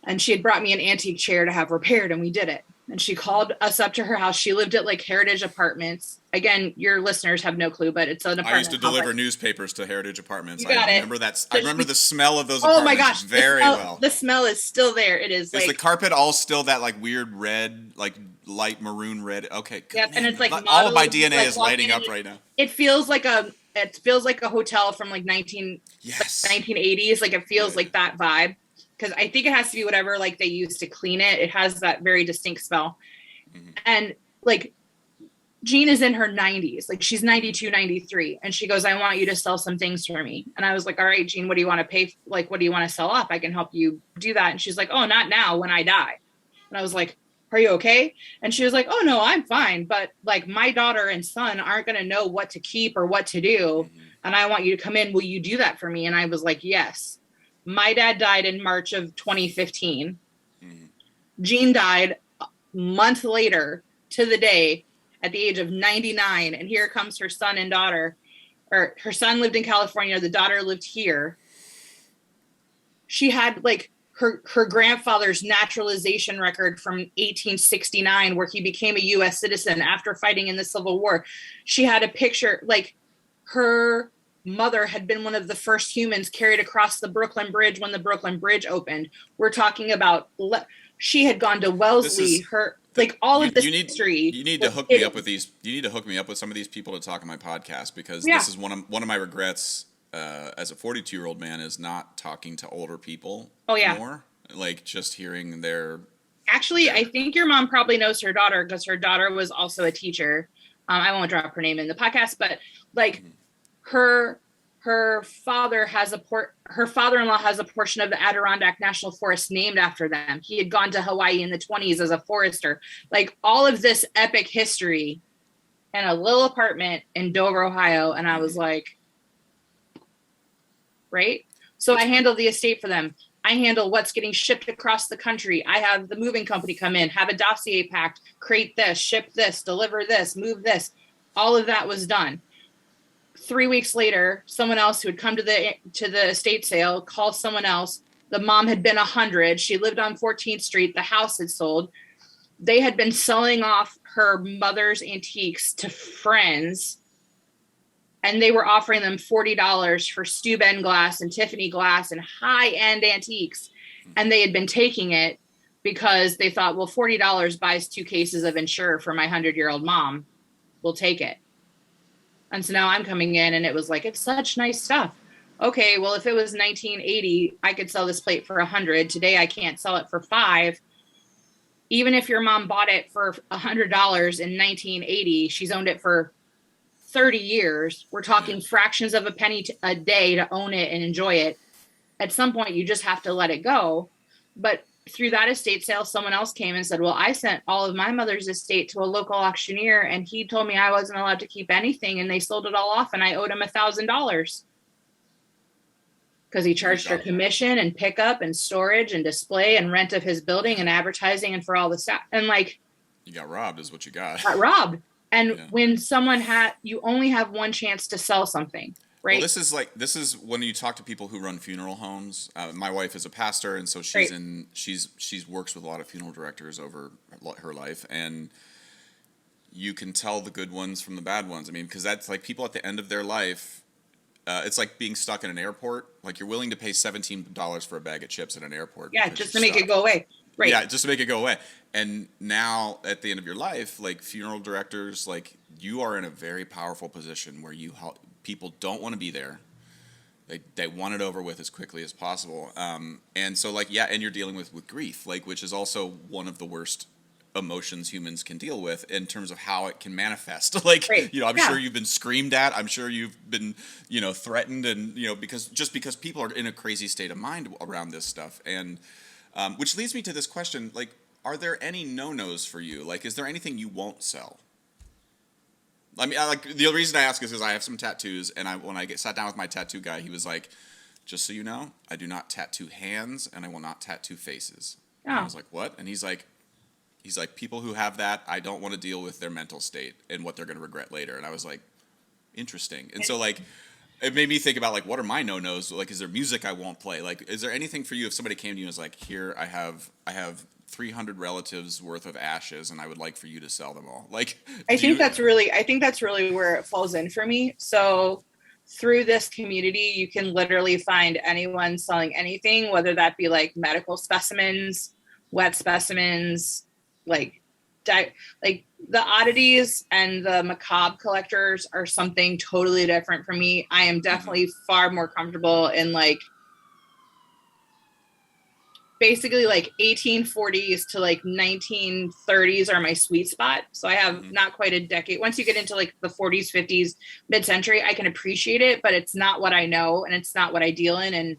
S2: And she had brought me an antique chair to have repaired, and we did it. And she called us up to her house. She lived at like Heritage Apartments. Again, your listeners have no clue, but it's an apartment.
S1: I used to deliver newspapers to Heritage Apartments.
S2: You got
S1: I remember that. I remember the smell of those apartments.
S2: Oh my gosh,
S1: very well.
S2: The smell is still there. It is.
S1: Is the carpet all still that like weird red, like light maroon red? Okay.
S2: Yep, and it's like
S1: all of my DNA is lighting up right now.
S2: It feels like a hotel from like 1980s. Like, it feels like that vibe. Because I think it has to be whatever like they use to clean it. It has that very distinct smell. Mm-hmm. And like, Jean is in her 90s. Like, she's 92, 93. And she goes, I want you to sell some things for me. And I was like, all right, Jean, what do you want to pay? Like, what do you want to sell off? I can help you do that. And she's like, oh, not now, when I die. And I was like, are you okay? And she was like, oh no, I'm fine. But like, my daughter and son aren't going to know what to keep or what to do. Mm-hmm. And I want you to come in. Will you do that for me? And I was like, yes. My dad died in March of 2015. Mm-hmm. Jean died a month later to the day at the age of 99. And here comes her son and daughter. Or her son lived in California. The daughter lived here. She had like her grandfather's naturalization record from 1869, where he became a U.S. citizen after fighting in the Civil War. She had a picture, like, her mother had been one of the first humans carried across the Brooklyn Bridge when the Brooklyn Bridge opened. We're talking about, she had gone to Wellesley, history.
S1: You need to hook me up with these. You need to hook me up with some of these people to talk on my podcast, because this is one of my regrets as a 42-year-old man, is not talking to older people more. Like, just hearing their.
S2: Actually, I think your mom probably knows her daughter, because her daughter was also a teacher. I won't drop her name in the podcast, but like, her father has her father-in-law has a portion of the Adirondack National Forest named after them. He had gone to Hawaii in the 1920s as a forester. Like, all of this epic history in a little apartment in Dover, Ohio. And I was like, right? So I handle the estate for them. I handle what's getting shipped across the country. I have the moving company come in, have a dossier packed, crate this, ship this, deliver this, move this. All of that was done. 3 weeks later, someone else who had come to the estate sale calls someone else. The mom had been 100. She lived on 14th Street. The house had sold. They had been selling off her mother's antiques to friends, and they were offering them $40 for Steuben glass and Tiffany glass and high-end antiques. And they had been taking it because they thought, well, $40 buys 2 cases of Ensure for my 100-year-old mom. we'll take it. And so now I'm coming in and it was like, it's such nice stuff. Okay, well, if it was 1980, I could sell this plate for 100. Today, I can't sell it for 5. Even if your mom bought it for $100 in 1980, she's owned it for 30 years. We're talking fractions of a penny a day to own it and enjoy it. At some point, you just have to let it go. But through that estate sale, someone else came and said, well, I sent all of my mother's estate to a local auctioneer and he told me I wasn't allowed to keep anything, and they sold it all off and I owed him $1,000 because he charged her commission and pickup and storage and display and rent of his building and advertising and for all the stuff. And like,
S1: you got robbed is what you got.
S2: Got robbed. And when someone you only have one chance to sell something. Right.
S1: Well, this is when you talk to people who run funeral homes. My wife is a pastor, and so she's works with a lot of funeral directors over her life, and you can tell the good ones from the bad ones. I mean, because that's like people at the end of their life. It's like being stuck in an airport. Like you're willing to pay $17 for a bag of chips at an airport.
S2: Yeah, just to make it go away. Right.
S1: Yeah, just to make it go away. And now at the end of your life, like funeral directors, like you are in a very powerful position where people don't want to be there. They want it over with as quickly as possible. And so like, and you're dealing with grief, like, which is also one of the worst emotions humans can deal with in terms of how it can manifest. Like, I'm sure you've been screamed at. I'm sure you've been, threatened and, because people are in a crazy state of mind around this stuff. And, which leads me to this question, like, are there any no-nos for you? Like, is there anything you won't sell? I mean, the reason I ask is because I have some tattoos, and when I sat down with my tattoo guy, he was like, just so you know, I do not tattoo hands, and I will not tattoo faces. Oh. And I was like, what? And he's like, people who have that, I don't want to deal with their mental state and what they're going to regret later. And I was like, interesting. And so, like, it made me think about, like, what are my no-nos? Like, is there music I won't play? Like, is there anything for you if somebody came to you and was like, here, I have 300 relatives worth of ashes and I would like for you to sell them all? Like, I think that's really
S2: where it falls in for me. So through this community, you can literally find anyone selling anything, whether that be like medical specimens, wet specimens, like the oddities and the macabre collectors are something totally different for me. I am definitely far more comfortable in like basically like 1840s to like 1930s are my sweet spot. So I have not quite a decade. Once you get into like the 40s, 50s, mid-century, I can appreciate it, but it's not what I know and it's not what I deal in, and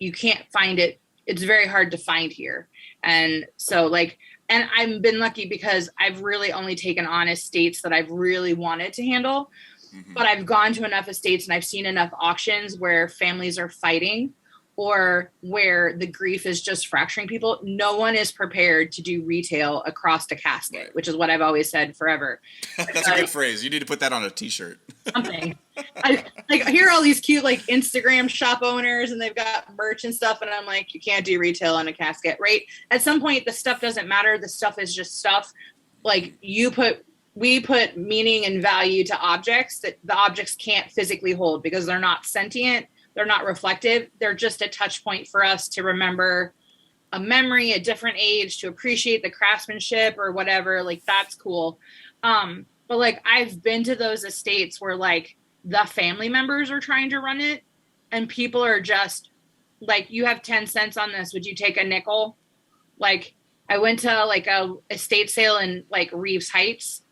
S2: you can't find it. It's very hard to find here. And so like, and I've been lucky because I've really only taken on estates that I've really wanted to handle, but I've gone to enough estates and I've seen enough auctions where families are fighting or where the grief is just fracturing people. No one is prepared to do retail across a casket, which is what I've always said forever.
S1: That's a good phrase. You need to put that on a t-shirt.
S2: Something. I hear all these cute like Instagram shop owners and they've got merch and stuff. And I'm like, you can't do retail on a casket, right? At some point, the stuff doesn't matter. The stuff is just stuff. Like we put meaning and value to objects that the objects can't physically hold because they're not sentient. They're not reflective. They're just a touch point for us to remember a memory, a different age, to appreciate the craftsmanship or whatever. Like, that's cool. But like, I've been to those estates where like the family members are trying to run it and people are just like, you have 10 cents on this. Would you take a nickel? Like, I went to like a estate sale in like Reeves Heights,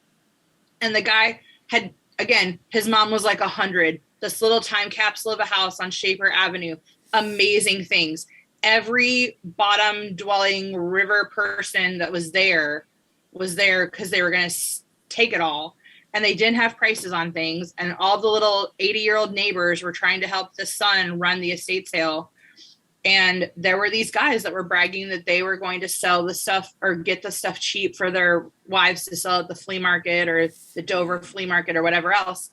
S2: and the guy had, again, his mom was like 100. This little time capsule of a house on Shaper Avenue. Amazing things. Every bottom dwelling river person that was there because they were going to take it all. And they didn't have prices on things. And all the little 80-year-old neighbors were trying to help the son run the estate sale. And there were these guys that were bragging that they were going to sell the stuff or get the stuff cheap for their wives to sell at the flea market or the Dover flea market or whatever else.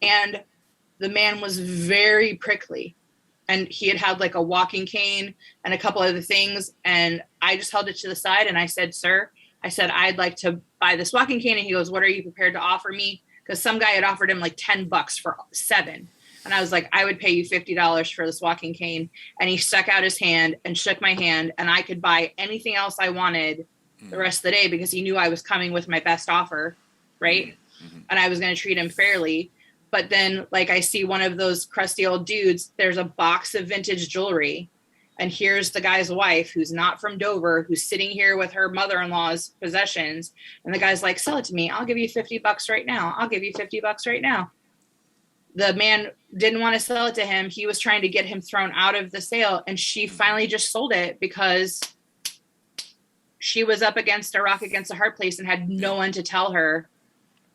S2: And the man was very prickly, and he had like a walking cane and a couple other things. And I just held it to the side and I said, sir, I'd like to buy this walking cane. And he goes, what are you prepared to offer me? Because some guy had offered him like $10 for 7. And I was like, I would pay you $50 for this walking cane. And he stuck out his hand and shook my hand, and I could buy anything else I wanted the rest of the day because he knew I was coming with my best offer. Right. and I was going to treat him fairly. But then like I see one of those crusty old dudes, there's a box of vintage jewelry. And here's the guy's wife who's not from Dover, who's sitting here with her mother-in-law's possessions. And the guy's like, sell it to me. I'll give you $50 right now. I'll give you $50 right now. The man didn't want to sell it to him. He was trying to get him thrown out of the sale. And she finally just sold it because she was up against a rock against a hard place and had no one to tell her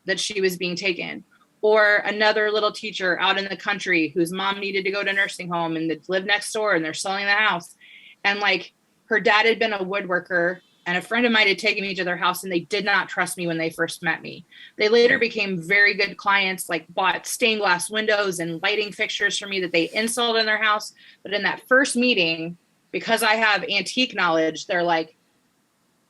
S2: that she was being taken. Or another little teacher out in the country whose mom needed to go to nursing home and lived next door and they're selling the house. And like her dad had been a woodworker and a friend of mine had taken me to their house and they did not trust me when they first met me. They later became very good clients, like bought stained glass windows and lighting fixtures for me that they installed in their house. But in that first meeting, because I have antique knowledge, they're like,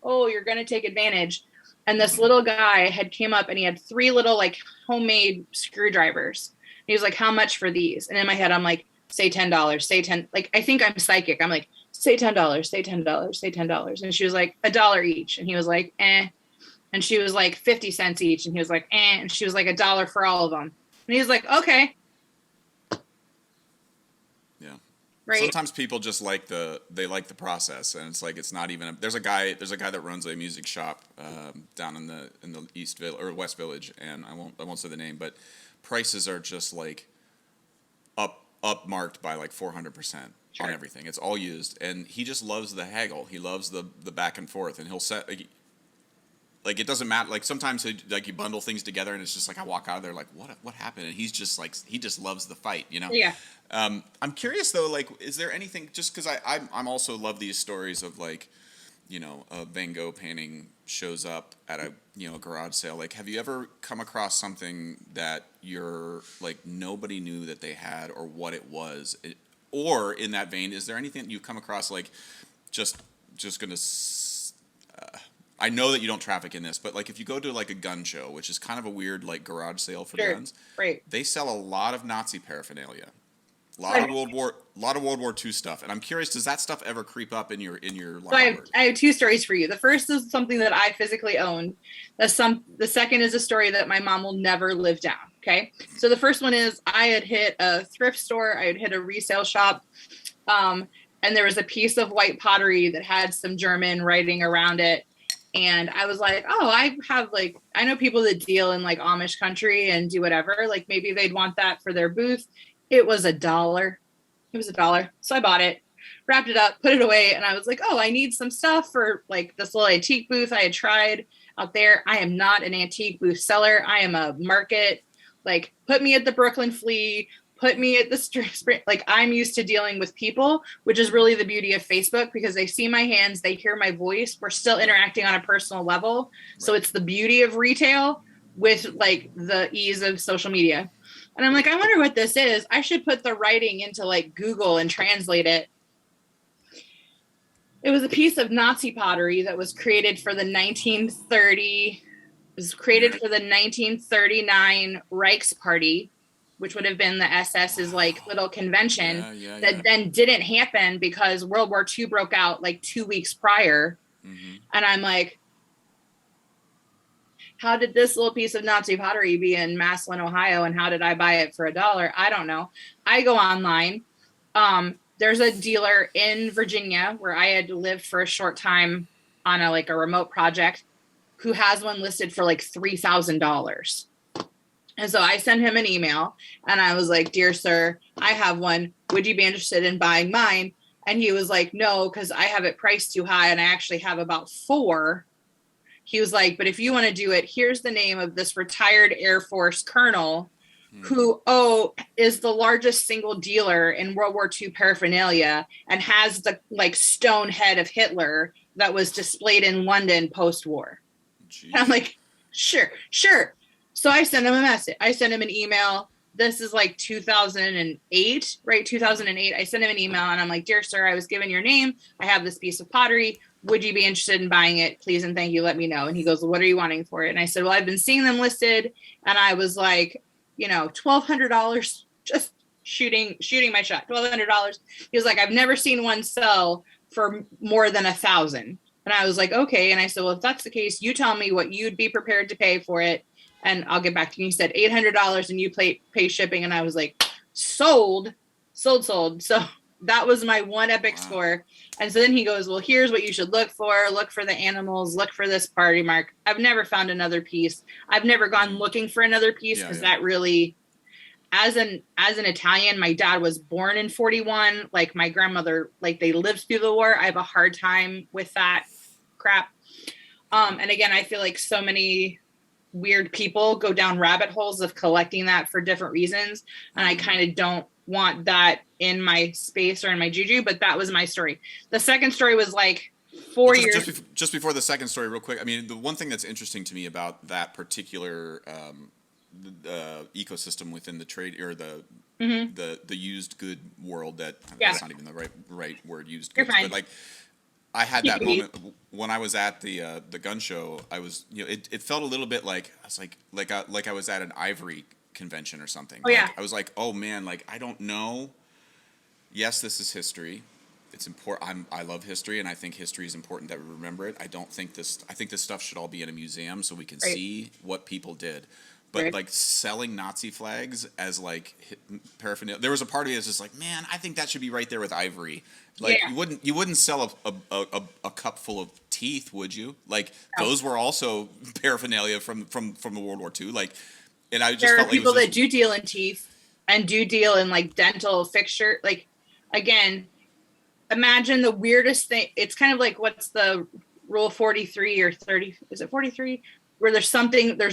S2: oh, you're going to take advantage. And this little guy had came up and he had 3 little like homemade screwdrivers. And he was like, how much for these? And in my head, I'm like, say $10, say 10. Like, I think I'm psychic. I'm like, say $10, say $10, say $10. And she was like, $1 each. And he was like, eh. And she was like 50 cents each. And he was like, eh. And she was like $1 for all of them. And he was like, okay.
S1: Yeah.
S2: Right.
S1: Sometimes people just like the process, and it's like it's not even. There's a guy that runs a music shop down in the East Village or West Village, and I won't say the name, but prices are just like up marked by like 400% on everything. It's all used, and he just loves the haggle. He loves the back and forth, and he'll set like it doesn't matter. Like sometimes like you bundle things together, and it's just like I walk out of there like what happened, and he's just like he just loves the fight, you know.
S2: Yeah.
S1: I'm curious though, like, is there anything, just because I'm also love these stories of like, you know, a Van Gogh painting shows up at a garage sale. Like, have you ever come across something that you're like nobody knew that they had or what it was? Or in that vein, is there anything that you've come across like just gonna I know that you don't traffic in this, but like if you go to like a gun show, which is kind of a weird like garage sale for guns,
S2: right?
S1: They sell a lot of Nazi paraphernalia. A lot of World War II stuff, and I'm curious, does that stuff ever creep up in your line?
S2: So I have 2 stories for you. The first is something that I physically own. The second is a story that my mom will never live down. Okay, so the first one is I had hit a thrift store, I had hit a resale shop, and there was a piece of white pottery that had some German writing around it. And I was like, oh, I know people that deal in like Amish country and do whatever. Like maybe they'd want that for their booth. It was $1. It was $1. So I bought it, wrapped it up, put it away. And I was like, oh, I need some stuff for like this little antique booth I had tried out there. I am not an antique booth seller. I am a market. Like put me at the Brooklyn Flea, put me at the Spring. Like I'm used to dealing with people, which is really the beauty of Facebook because they see my hands, they hear my voice. We're still interacting on a personal level. Right. So it's the beauty of retail with like the ease of social media. And I'm like, I wonder what this is. I should put the writing into like Google and translate it. It was a piece of Nazi pottery that was created for the 1939 Reichsparty, which would have been the SS's like little convention that then didn't happen because World War II broke out like 2 weeks prior. Mm-hmm. And I'm like, how did this little piece of Nazi pottery be in Massillon, Ohio? And how did I buy it for $1? I don't know. I go online. There's a dealer in Virginia where I had lived for a short time on a remote project who has one listed for like $3,000. And so I sent him an email and I was like, dear sir, I have one. Would you be interested in buying mine? And he was like, no, because I have it priced too high and I actually have about 4. He was like, but if you want to do it, here's the name of this retired Air Force colonel who is the largest single dealer in World War II paraphernalia and has the stone head of Hitler that was displayed in London post-war. I'm like, sure. So I sent him a message. I sent him an email. This is like 2008, right? 2008. I sent him an email and I'm like, dear sir, I was given your name. I have this piece of pottery. Would you be interested in buying it? Please and thank you. Let me know. And he goes, well, what are you wanting for it? And I said, well, I've been seeing them listed. And I was like, $1,200, just shooting my shot, $1,200. He was like, I've never seen one sell for more than 1,000. And I was like, okay. And I said, well, if that's the case, you tell me what you'd be prepared to pay for it. and I'll get back to you. He said $800 and you pay shipping. And I was like, sold. So that was my one epic score. And so then he goes, well, here's what you should look for. Look for the animals, look for this party mark. I've never found another piece. I've never gone looking for another piece because that really, as an Italian, my dad was born in 41. Like my grandmother, like they lived through the war. I have a hard time with that crap. And again, I feel like so many weird people go down rabbit holes of collecting that for different reasons. And I kind of don't want that in my space or in my juju, but that was my story. The second story was like 4 years.
S1: Just before the second story, real quick. I mean, the one thing that's interesting to me about that particular ecosystem within the trade or the used good world that's not even the right word, used goods, but like I had that moment when I was at the gun show. I was, it felt a little bit like I was like I was at an ivory convention or something. I was like, oh man, like I don't know. Yes, this is history. It's important. I love history, and I think history is important that we remember it. I think this stuff should all be in a museum so we can see what people did. But like selling Nazi flags as like paraphernalia, there was a part of me that's just like, man, I think that should be right there with ivory. Like you wouldn't sell a cup full of teeth, would you? Like those were also paraphernalia from the World War II. Like, and I just
S2: there
S1: felt
S2: are people that do deal in teeth and do deal in like dental fixture. Like again, imagine the weirdest thing. It's kind of like what's the rule 43 or 30? Is it 43? Where there's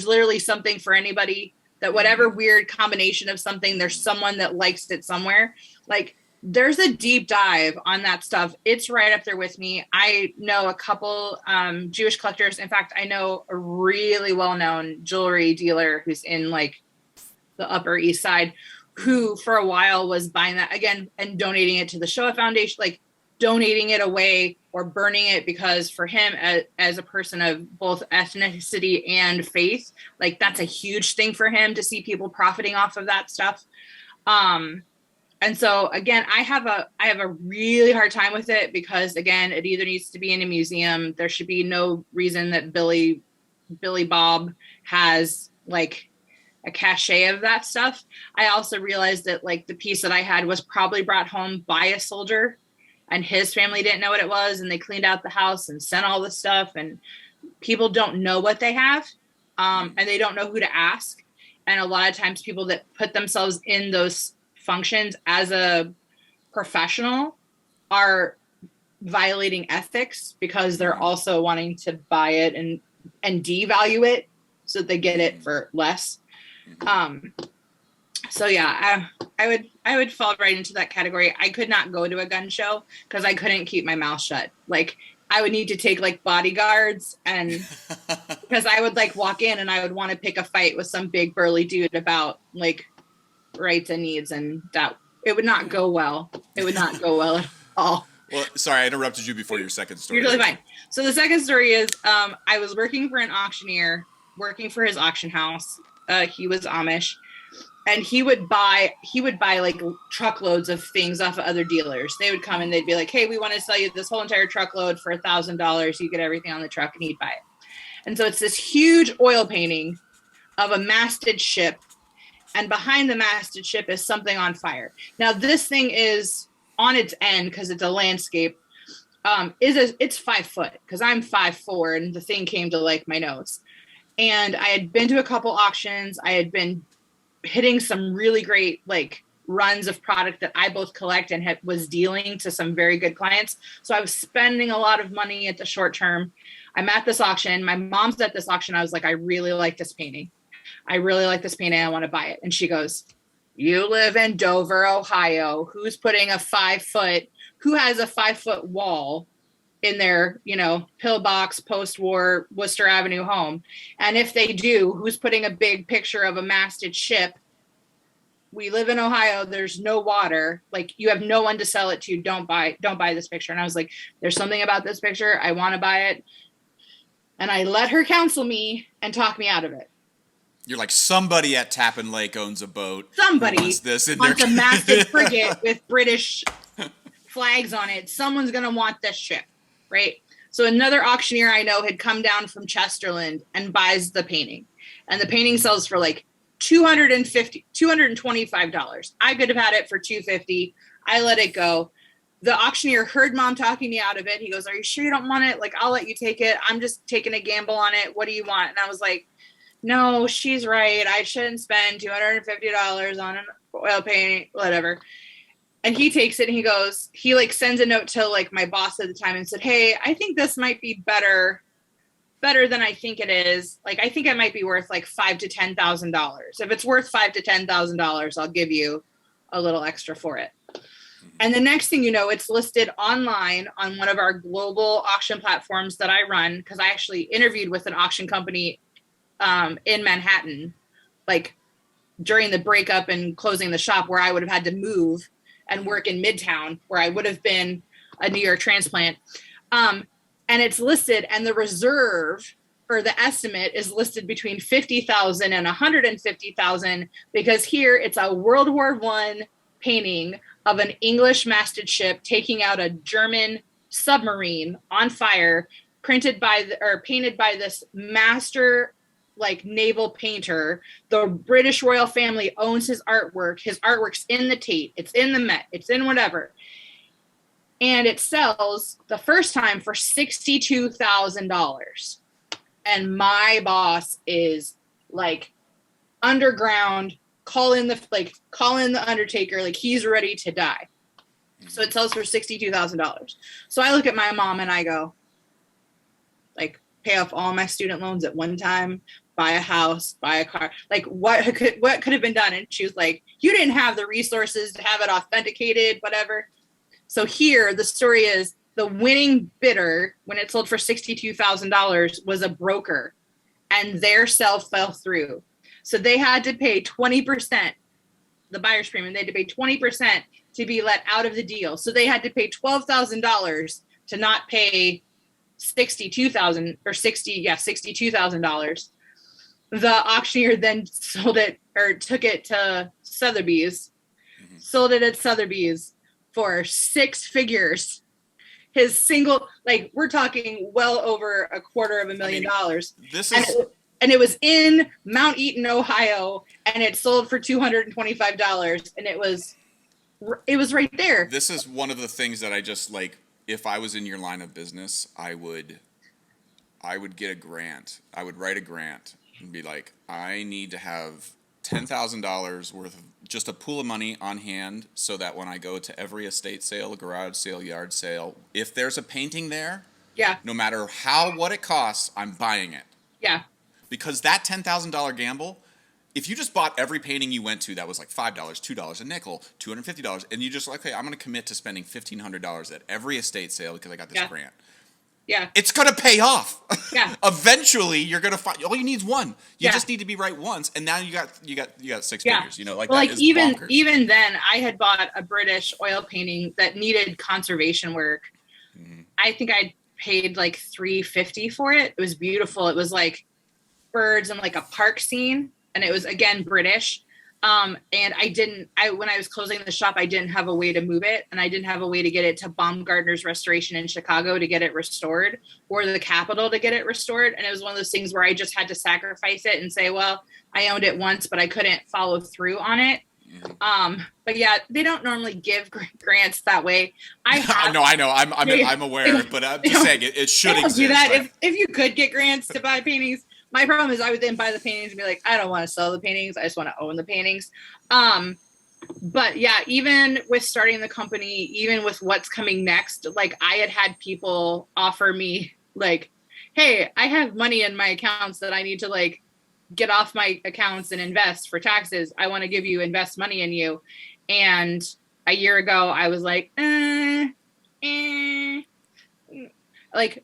S2: literally something for anybody, that whatever weird combination of something, there's someone that likes it somewhere. Like there's a deep dive on that stuff. It's right up there with me. I know a couple Jewish collectors. In fact, I know a really well-known jewelry dealer who's in like the Upper East Side, who for a while was buying that again and donating it to the Shoah Foundation, like donating it away or burning it, because for him as a person of both ethnicity and faith, like that's a huge thing for him to see people profiting off of that stuff. And so again, I have a really hard time with it because again, it either needs to be in a museum. There should be no reason that Billy Bob has like a cachet of that stuff. I also realized that like the piece that I had was probably brought home by a soldier, and his family didn't know what it was, and they cleaned out the house and sent all the stuff, and people don't know what they have, and they don't know who to ask. And a lot of times people that put themselves in those functions as a professional are violating ethics because they're also wanting to buy it and devalue it so that they get it for less. So yeah, I would fall right into that category. I could not go to a gun show because I couldn't keep my mouth shut. Like I would need to take like bodyguards, and because I would like walk in and I would want to pick a fight with some big burly dude about like rights and needs, and that it would not go well. It would not go well at all.
S1: Well, sorry, I interrupted you before your second story.
S2: You're totally fine. So the second story is I was working for an auctioneer, working for his auction house. He was Amish. And he would buy like truckloads of things off of other dealers. They would come and they'd be like, hey, we want to sell you this whole entire truckload for $1,000. You get everything on the truck, and he'd buy it. And so it's this huge oil painting of a masted ship. And behind the masted ship is something on fire. Now this thing is on its end because it's a landscape. It's 5 foot because I'm 5'4", and the thing came to like my nose. And I had been to a couple auctions. I had been hitting some really great like runs of product that I both collect and was dealing to some very good clients. So I was spending a lot of money at the short term. I'm at this auction. My mom's at this auction. I was like, I really like this painting. I want to buy it. And she goes, you live in Dover, Ohio. Who has a 5 foot wall in their, pillbox post-war Worcester Avenue home? And if they do, who's putting a big picture of a masted ship? We live in Ohio. There's no water. Like you have no one to sell it to. Don't buy this picture. And I was like, there's something about this picture. I want to buy it. And I let her counsel me and talk me out of it.
S1: You're like, somebody at Tappan Lake owns a boat.
S2: Somebody
S1: wants
S2: a masted frigate with British flags on it. Someone's going to want this ship. Right. So another auctioneer I know had come down from Chesterland and buys the painting. and the painting sells for like $225. I could have had it for $250. I let it go. The auctioneer heard mom talking me out of it. He goes, "Are you sure you don't want it? Like, I'll let you take it. I'm just taking a gamble on it. What do you want?" And I was like, "No, she's right. I shouldn't spend $250 on an oil paint, whatever." And he takes it and he goes, he like sends a note to like my boss at the time and said, "Hey, I think this might be better than I think it is. Like, I think it might be worth like $5,000 to $10,000. If it's worth $5,000 to $10,000, I'll give you a little extra for it." And the next thing you know, it's listed online on one of our global auction platforms that I run, because I actually interviewed with an auction company in Manhattan, like during the breakup and closing the shop, where I would have had to move and work in Midtown, where I would have been a New York transplant. And it's listed, and the reserve or the estimate is listed between 50,000 and 150,000, because here it's a World War I painting of an English masted ship taking out a German submarine on fire, painted by this master like naval painter. The British royal family owns his artwork. His artwork's in the Tate, it's in the Met, it's in whatever. And it sells the first time for $62,000. And my boss is like, underground, call in the undertaker, like he's ready to die. So it sells for $62,000. So I look at my mom and I go, like, pay off all my student loans at one time, buy a house, buy a car. Like, what could have been done? And she was like, "You didn't have the resources to have it authenticated, whatever." So here, the story is, the winning bidder, when it sold for $62,000, was a broker, and their sale fell through. So they had to pay 20%, the buyer's premium. They had to pay 20% to be let out of the deal. So they had to pay $12,000 to not pay $62,000. The auctioneer then sold it, or took it to Sotheby's, sold it at Sotheby's for six figures. His single, like, we're talking well over $250,000. And it was in Mount Eaton, Ohio, and it sold for $225, and it was right there.
S1: This is one of the things that I just, like, if I was in your line of business, I would get a grant. I would write a grant and be like, I need to have $10,000 worth of just a pool of money on hand, so that when I go to every estate sale, garage sale, yard sale, if there's a painting there,
S2: yeah,
S1: no matter what it costs, I'm buying it.
S2: Yeah.
S1: Because that $10,000 gamble, if you just bought every painting you went to that was like $5, $2, a nickel, $250, and you just like, okay, I'm going to commit to spending $1,500 at every estate sale because I got this grant.
S2: Yeah.
S1: It's going to pay off.
S2: Yeah.
S1: Eventually, you're going to find, all you need is one. You just need to be right once, and now you got six figures. You know, like, well, that, like, is bonkers.
S2: Even then, I had bought a British oil painting that needed conservation work. Mm-hmm. I think I paid like $350 for it. It was beautiful. It was like birds and like a park scene, and it was, again, British. And when I was closing the shop, I didn't have a way to move it, and I didn't have a way to get it to Baumgartner's Restoration in Chicago to get it restored, or the Capitol to get it restored. And it was one of those things where I just had to sacrifice it and say, well, I owned it once, but I couldn't follow through on it. But yeah, they don't normally give grants that way.
S1: I know. I'm aware, but I'm just saying it should exist.
S2: Do that. Like, if you could get grants to buy paintings. My problem is I would then buy the paintings and be like, I don't want to sell the paintings. I just want to own the paintings. But yeah, even with starting the company, even with what's coming next, like, I had people offer me like, hey, I have money in my accounts that I need to like get off my accounts and invest for taxes. I want to invest money in you. And a year ago I was like, like,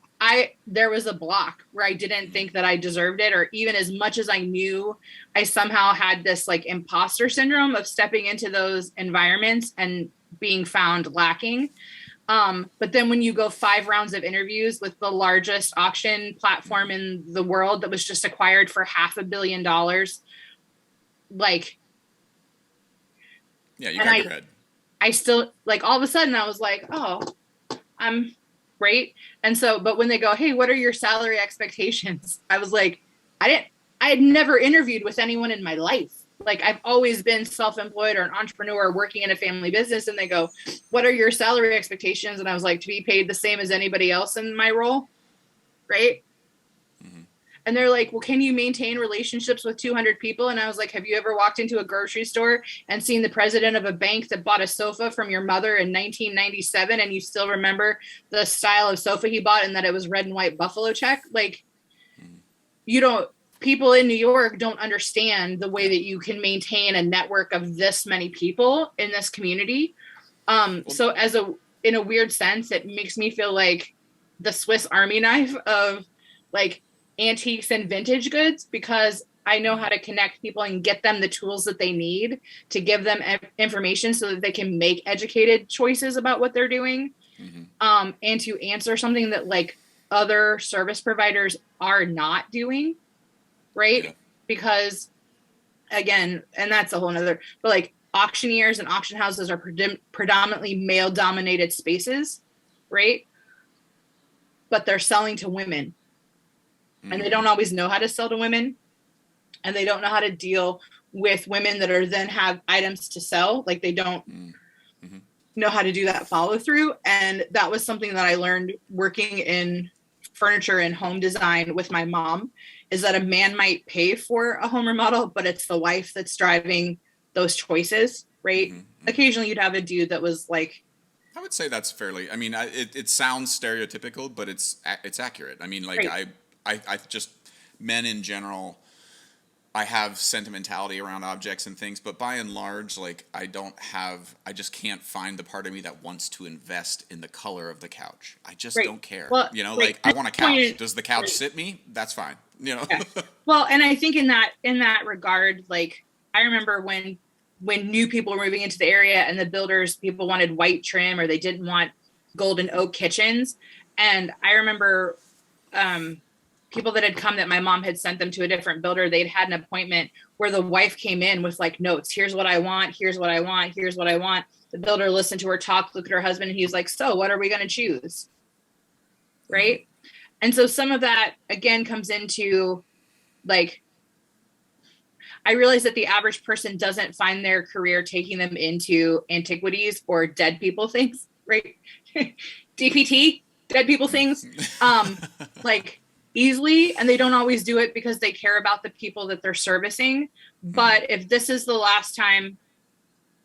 S2: there was a block where I didn't think that I deserved it, or even as much as I knew, I somehow had this like imposter syndrome of stepping into those environments and being found lacking. But then when you go 5 rounds of interviews with the largest auction platform in the world that was just acquired for $500 million, like,
S1: yeah, you got cred.
S2: I still, like, all of a sudden I was like, oh, I'm great. And so, but when they go, hey, what are your salary expectations? I was like, I I had never interviewed with anyone in my life. Like I've always been self-employed or an entrepreneur working in a family business. And they go, what are your salary expectations? And I was like, to be paid the same as anybody else in my role. Right. Mm-hmm. And they're like, well, can you maintain relationships with 200 people? And I was like, have you ever walked into a grocery store and seen the president of a bank that bought a sofa from your mother in 1997 and you still remember the style of sofa he bought and that it was red and white buffalo check? Like, you don't, people in New York don't understand the way that you can maintain a network of this many people in this community. So in a weird sense, it makes me feel like the Swiss Army knife of like antiques and vintage goods, because I know how to connect people and get them the tools that they need to give them information so that they can make educated choices about what they're doing. Mm-hmm. And to answer something that like other service providers are not doing. Right. Yeah. Because again, and that's a whole nother, but like auctioneers and auction houses are predominantly male dominated spaces. Right. But they're selling to women. And they don't always know how to sell to women, and they don't know how to deal with women that are then have items to sell. Like they don't know how to do that follow through. And that was something that I learned working in furniture and home design with my mom, is that a man might pay for a home remodel, but it's the wife that's driving those choices. Right. Mm-hmm. Occasionally you'd have a dude that was like,
S1: I would say that's fairly, I mean, it sounds stereotypical, but it's accurate. I mean, like right. I just, men in general, I have sentimentality around objects and things, but by and large, like I just can't find the part of me that wants to invest in the color of the couch. I just right. don't care. Well, you know, right. like I want a couch. Does the couch right. sit me? That's fine. You know? Yeah.
S2: Well, and I think in that regard, like I remember when new people were moving into the area and the builders, people wanted white trim or they didn't want golden oak kitchens. And I remember, people that had come that my mom had sent them to a different builder, they'd had an appointment where the wife came in with like notes. Here's what I want. Here's what I want. Here's what I want. The builder listened to her talk, looked at her husband, and he was like, so what are we going to choose? Right. And so some of that again comes into like, I realize that the average person doesn't find their career taking them into antiquities or dead people things, right? DPT, dead people things. Like, easily, and they don't always do it because they care about the people that they're servicing. But if this is the last time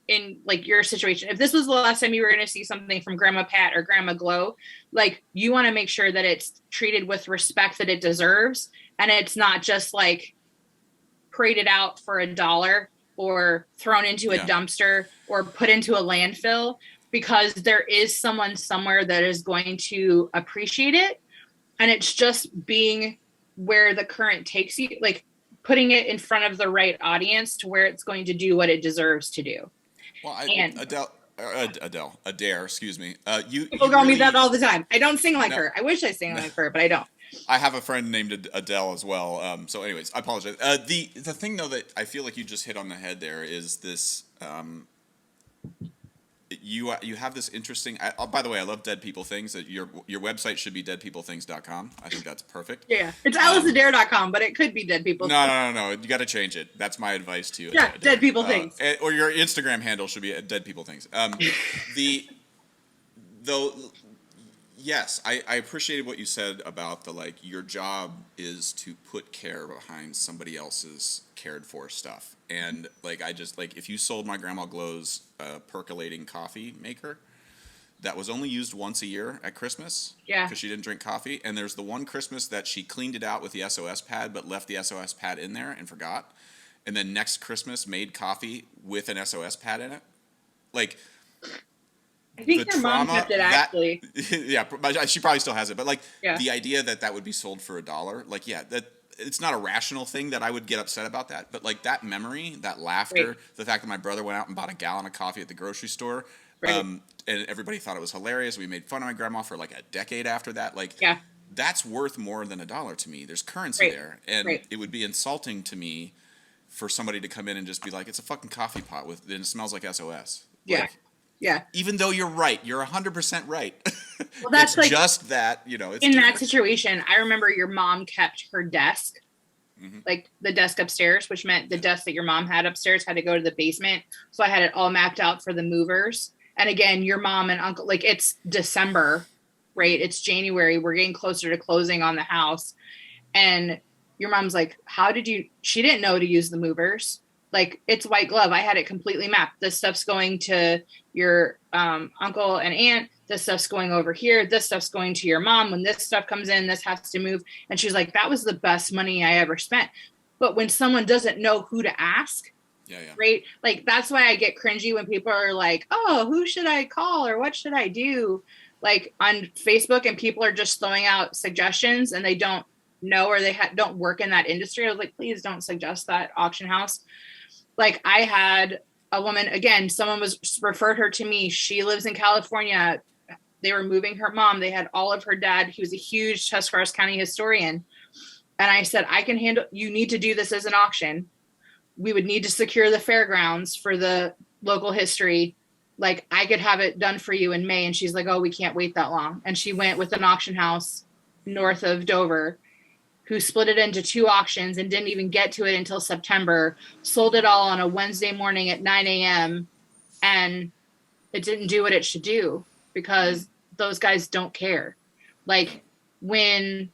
S2: in like your situation, if this was the last time you were going to see something from Grandma Pat or Grandma Glow, like you want to make sure that it's treated with respect that it deserves, and it's not just like paraded out for $1 or thrown into a dumpster or put into a landfill, because there is someone somewhere that is going to appreciate it. And it's just being where the current takes you, like putting it in front of the right audience to where it's going to do what it deserves to do.
S1: Well, Adair, excuse me.
S2: People call me that all the time. I don't sing like her. I wish I sang like her, but I don't.
S1: I have a friend named Adele as well. So anyways, I apologize. The thing though that I feel like you just hit on the head there is this, you have this interesting. By the way, I love dead people things. That your website should be deadpeoplethings.com. I think that's perfect.
S2: Yeah, it's AliceAdair.com, but it could be dead people.
S1: No. You got to change it. That's my advice to you.
S2: Yeah, Adair. Dead people things.
S1: Or your Instagram handle should be dead people things. Yes, I appreciated what you said about the like your job is to put care behind somebody else's cared for stuff. And like I just like if you sold my Grandma Glow's percolating coffee maker that was only used once a year at Christmas because she didn't drink coffee, and there's the one Christmas that she cleaned it out with the SOS pad but left the SOS pad in there and forgot, and then next Christmas made coffee with an SOS pad in it. Like
S2: I think your mom kept it actually.
S1: Yeah, she probably still has it. But like the idea that would be sold for $1, like that it's not a rational thing that I would get upset about that. But like that memory, that laughter, the fact that my brother went out and bought a gallon of coffee at the grocery store, and everybody thought it was hilarious. We made fun of my grandma for like a decade after that. Like that's worth more than $1 to me. There's currency there, and it would be insulting to me for somebody to come in and just be like, it's a fucking coffee pot and it smells like SOS. Like,
S2: yeah.
S1: Even though you're right, you're 100% right.
S2: Well, that's
S1: it's
S2: like
S1: just that, you know. It's
S2: in different. That situation, I remember your mom kept her desk like the desk upstairs, which meant the desk that your mom had upstairs had to go to the basement. So I had it all mapped out for the movers. And again, your mom and uncle, like it's December, right? It's January. We're getting closer to closing on the house. And your mom's like, she didn't know to use the movers. Like it's white glove. I had it completely mapped. This stuff's going to your uncle and aunt. This stuff's going over here. This stuff's going to your mom. When this stuff comes in, this has to move. And she's like, that was the best money I ever spent. But when someone doesn't know who to ask, right? Like, that's why I get cringy when people are like, oh, who should I call or what should I do? Like on Facebook, and people are just throwing out suggestions and they don't know, or they don't work in that industry. I was like, please don't suggest that auction house. Like I had a woman, again, someone was referred her to me. She lives in California. They were moving her mom. They had all of her dad. He was a huge Tuscarawas County historian. And I said, I can handle, you need to do this as an auction. We would need to secure the fairgrounds for the local history. Like I could have it done for you in May. And she's like, oh, we can't wait that long. And she went with an auction house north of Dover who split it into 2 auctions and didn't even get to it until September, sold it all on a Wednesday morning at 9 a.m. And it didn't do what it should do because those guys don't care. Like when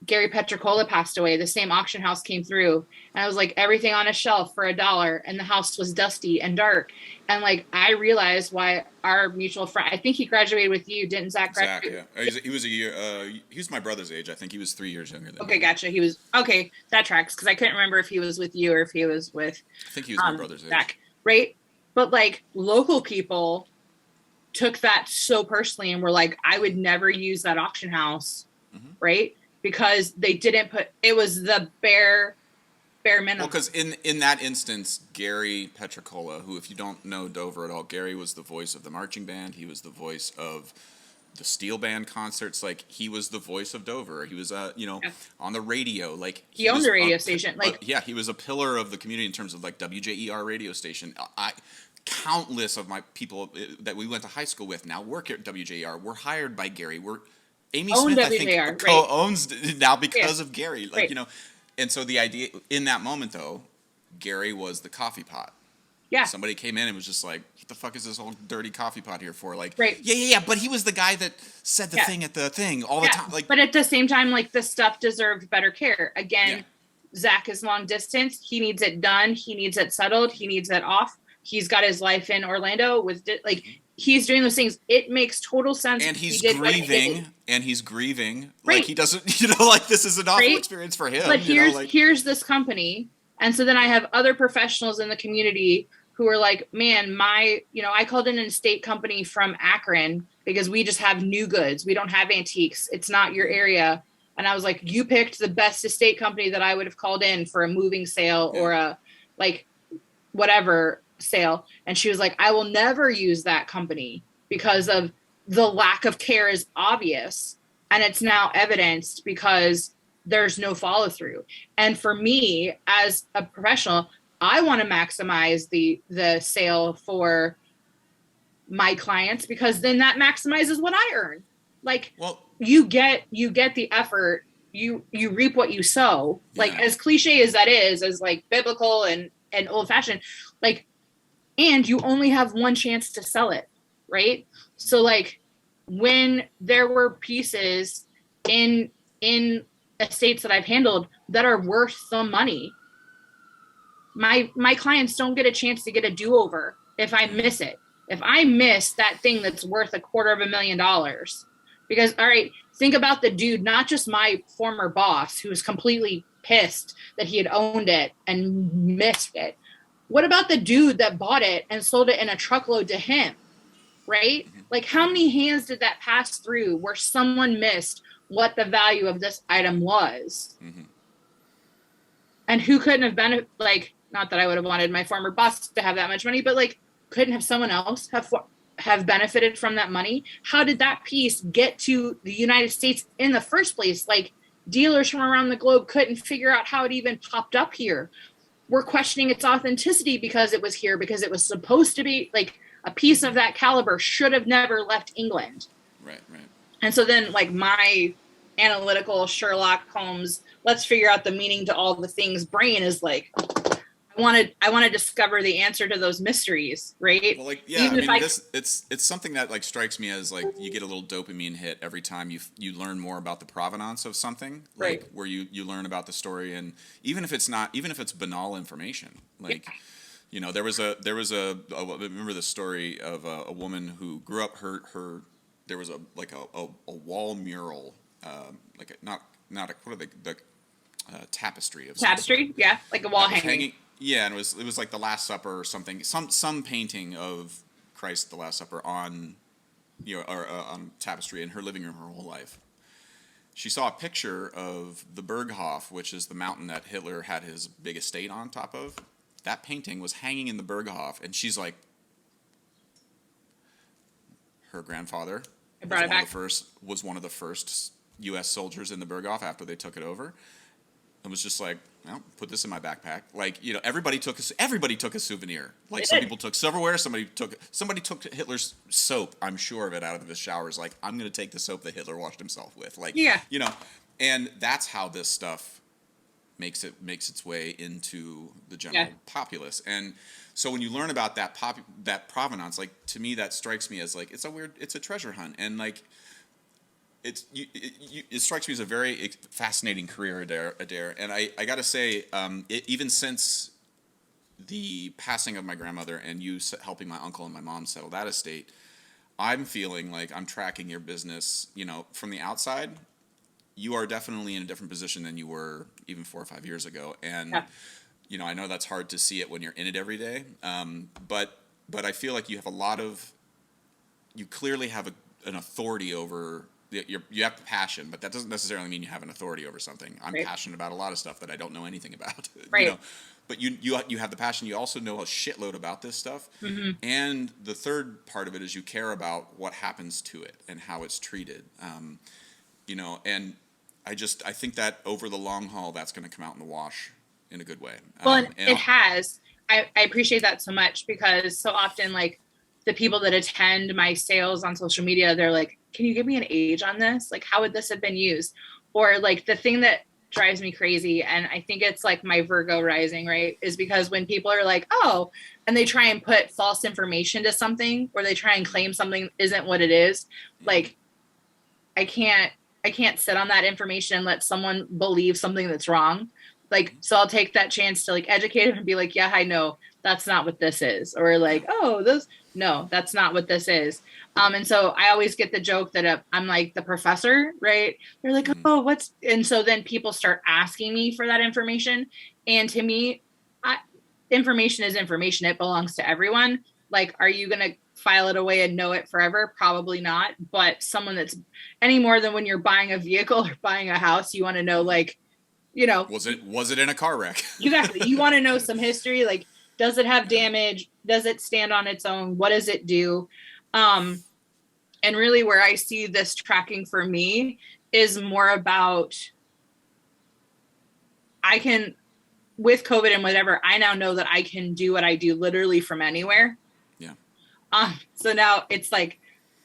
S2: Gary Petricola passed away, the same auction house came through and I was like, everything on a shelf for $1, and the house was dusty and dark. And like, I realized why our mutual friend, I think he graduated with you, didn't Zach?
S1: Zach, yeah. He was a year, he was my brother's age. I think he was 3 years younger than me.
S2: Okay, gotcha. He was, okay, that tracks. Cause I couldn't remember if he was with you or if he was with
S1: I think he was my brother's
S2: Zach,
S1: age.
S2: right? But like local people took that so personally and were like, I would never use that auction house, right? Because they didn't put, it was the bare minimum.
S1: Well, because in that instance, Gary Petricola, who, if you don't know Dover at all, Gary was the voice of the marching band. He was the voice of the steel band concerts. Like, he was the voice of Dover. He was, on the radio. Like,
S2: he owned the radio station. Like,
S1: he was a pillar of the community in terms of like WJER radio station. Countless of my people that we went to high school with now work at WJR. We're hired by Gary. Amy Smith, I think, co-owns now because of Gary. Like, and so the idea in that moment, though, Gary was the coffee pot.
S2: Yeah.
S1: Somebody came in and was just like, what the fuck is this old dirty coffee pot here for? Like,
S2: right.
S1: Yeah. But he was the guy that said the thing at the thing all the time. Like,
S2: but at the same time, like, the stuff deserved better care. Again, Zach is long distance. He needs it done. He needs it settled. He needs it off. He's got his life in Orlando with he's doing those things. It makes total sense.
S1: And he's grieving.
S2: Right.
S1: Like he doesn't, like this is an awful experience for him.
S2: But here's this company. And so then I have other professionals in the community who are like, man, I called in an estate company from Akron because we just have new goods. We don't have antiques. It's not your area. And I was like, you picked the best estate company that I would have called in for a moving sale or a whatever sale. And she was like, I will never use that company because of the lack of care is obvious. And it's now evidenced because there's no follow through. And for me as a professional, I want to maximize the sale for my clients because then that maximizes what I earn. Like, well, you get the effort, you reap what you sow. Like, as cliche as that is, as like biblical and old fashioned, like, and you only have one chance to sell it, right? So like when there were pieces in estates that I've handled that are worth some money, my clients don't get a chance to get a do-over if I miss it. If I miss that thing that's worth $250,000, because, all right, think about the dude, not just my former boss who was completely pissed that he had owned it and missed it. What about the dude that bought it and sold it in a truckload to him, right? Like, how many hands did that pass through where someone missed what the value of this item was? And who couldn't have been, like, not that I would have wanted my former boss to have that much money, but like, couldn't have someone else have benefited from that money? How did that piece get to the United States in the first place? Like, dealers from around the globe couldn't figure out how it even popped up here. We're questioning its authenticity because it was here, because it was supposed to be like a piece of that caliber should have never left England.
S1: Right.
S2: And so then like my analytical Sherlock Holmes, let's figure out the meaning to all the things brain is like, I want to discover the answer to those mysteries, right?
S1: Well, like, yeah, I
S2: Even if
S1: mean,
S2: I
S1: this it's something that like strikes me as like you get a little dopamine hit every time you learn more about the provenance of something, like
S2: right.
S1: where you learn about the story, and even if it's not, even if it's banal information,
S2: Yeah.
S1: like, I remember the story of a woman who grew up her there was a like a wall mural, like not a, what are they, the tapestry of some sort
S2: Tapestry, yeah, like a wall
S1: that was
S2: hanging.
S1: hanging. Yeah, and it was like the Last Supper or something. Some painting of Christ the Last Supper on or on tapestry in her living room her whole life. She saw a picture of the Berghof, which is the mountain that Hitler had his big estate on top of. That painting was hanging in the Berghof, and she's like, her grandfather
S2: I brought it back.
S1: was one of the first U.S. soldiers in the Berghof after they took it over. And was just like, well, put this in my backpack. Like, everybody took a souvenir. Like,
S2: They
S1: some
S2: did.
S1: people took silverware, somebody took Hitler's soap. I'm sure of it, out of his showers. Like, I'm gonna take the soap that Hitler washed himself with. Like,
S2: Yeah.
S1: and that's how this stuff makes its way into the general
S2: Yeah.
S1: populace. And so when you learn about that provenance, like, to me that strikes me as like it's a treasure hunt, and like it strikes me as a very fascinating career, Adair. And I got to say, even since the passing of my grandmother and you helping my uncle and my mom settle that estate, I'm feeling like I'm tracking your business. From the outside, you are definitely in a different position than you were even 4 or 5 years ago. And
S2: Yeah.
S1: I know that's hard to see it when you're in it every day. But I feel like you clearly have an authority over. You have passion, but that doesn't necessarily mean you have an authority over something. I'm
S2: Right.
S1: passionate about a lot of stuff that I don't know anything about.
S2: Right.
S1: But you have the passion. You also know a shitload about this stuff,
S2: Mm-hmm.
S1: and the third part of it is you care about what happens to it and how it's treated. And I think that over the long haul, that's going to come out in the wash in a good way.
S2: Well, and
S1: And
S2: it has. I appreciate that so much because so often, like, the people that attend my sales on social media, they're like, can you give me an age on this? Like, how would this have been used? Or like the thing that drives me crazy, and I think it's like my Virgo rising, right? Is because when people are like, oh, and they try and put false information to something, or they try and claim something isn't what it is, like, I can't I can't sit on that information and let someone believe something that's wrong. Like, so I'll take that chance to like educate them and be like, yeah, I know that's not what this is. Or like, oh, no, that's not what this is. And so I always get the joke that I'm like the professor, right? They're like, oh, and so then people start asking me for that information. And to me, information is information. It belongs to everyone. Like, are you going to file it away and know it forever? Probably not. But someone that's any more than when you're buying a vehicle or buying a house, you want to know, like,
S1: was it in a car wreck?
S2: exactly. You want to know some history. Like, does it have damage? Does it stand on its own? What does it do? And really where I see this tracking for me is more about, with COVID and whatever, I now know that I can do what I do literally from anywhere.
S1: Yeah.
S2: So now it's like,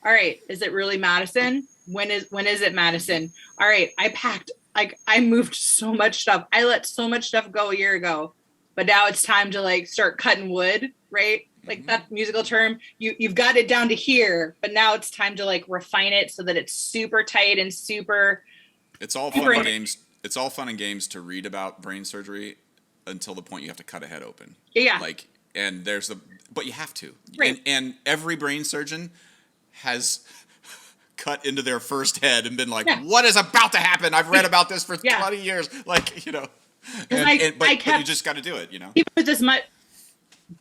S2: all right, is it really Madison? When is it Madison? All right, I moved so much stuff. I let so much stuff go a year ago, but now it's time to like start cutting wood, right? Like that musical term, you've got it down to here, but now it's time to like refine it so that it's super tight and super.
S1: It's all fun and games. It's all fun and games to read about brain surgery until the point you have to cut a head open.
S2: Yeah.
S1: But you have to.
S2: Right.
S1: And every brain surgeon has cut into their first head and been like, what is about to happen? I've read about this for 20 years. Like, but you just got to do it,
S2: Even with this much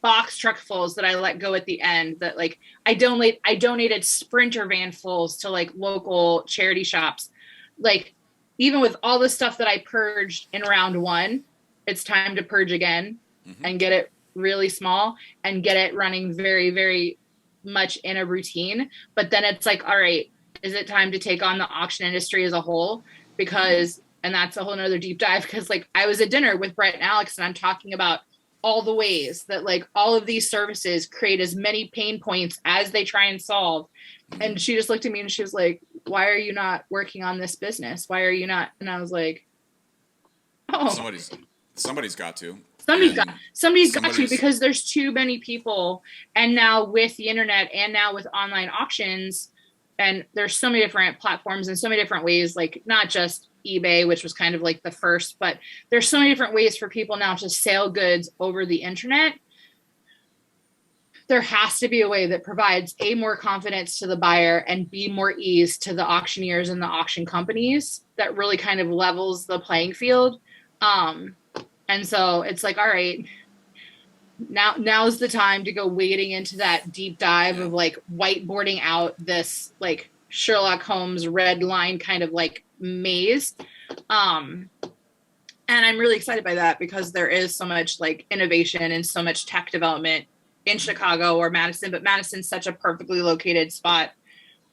S2: box truck fulls that I let go at the end, that like I donated Sprinter van fulls to like local charity shops. Like, even with all the stuff that I purged in round one, it's time to purge again and get it really small and get it running very, very much in a routine. But then it's like, all right, is it time to take on the auction industry as a whole? Because, and that's a whole nother deep dive, because like I was at dinner with Brett and Alex and I'm talking about all the ways that like all of these services create as many pain points as they try and solve. And she just looked at me and she was like, why are you not working on this business? Why are you not? And I was like, oh,
S1: Somebody's got to.
S2: Somebody's got to, because there's too many people. And now with the internet and now with online auctions, and there's so many different platforms and so many different ways, like not just eBay, which was kind of like the first, but there's so many different ways for people now to sell goods over the internet. There has to be a way that provides A, more confidence to the buyer, and B, more ease to the auctioneers and the auction companies, that really kind of levels the playing field. And so it's like, all right, now's the time to go wading into that deep dive of like whiteboarding out this like Sherlock Holmes red line kind of like maze. And I'm really excited by that, because there is so much like innovation and so much tech development in Chicago or Madison, but Madison's such a perfectly located spot.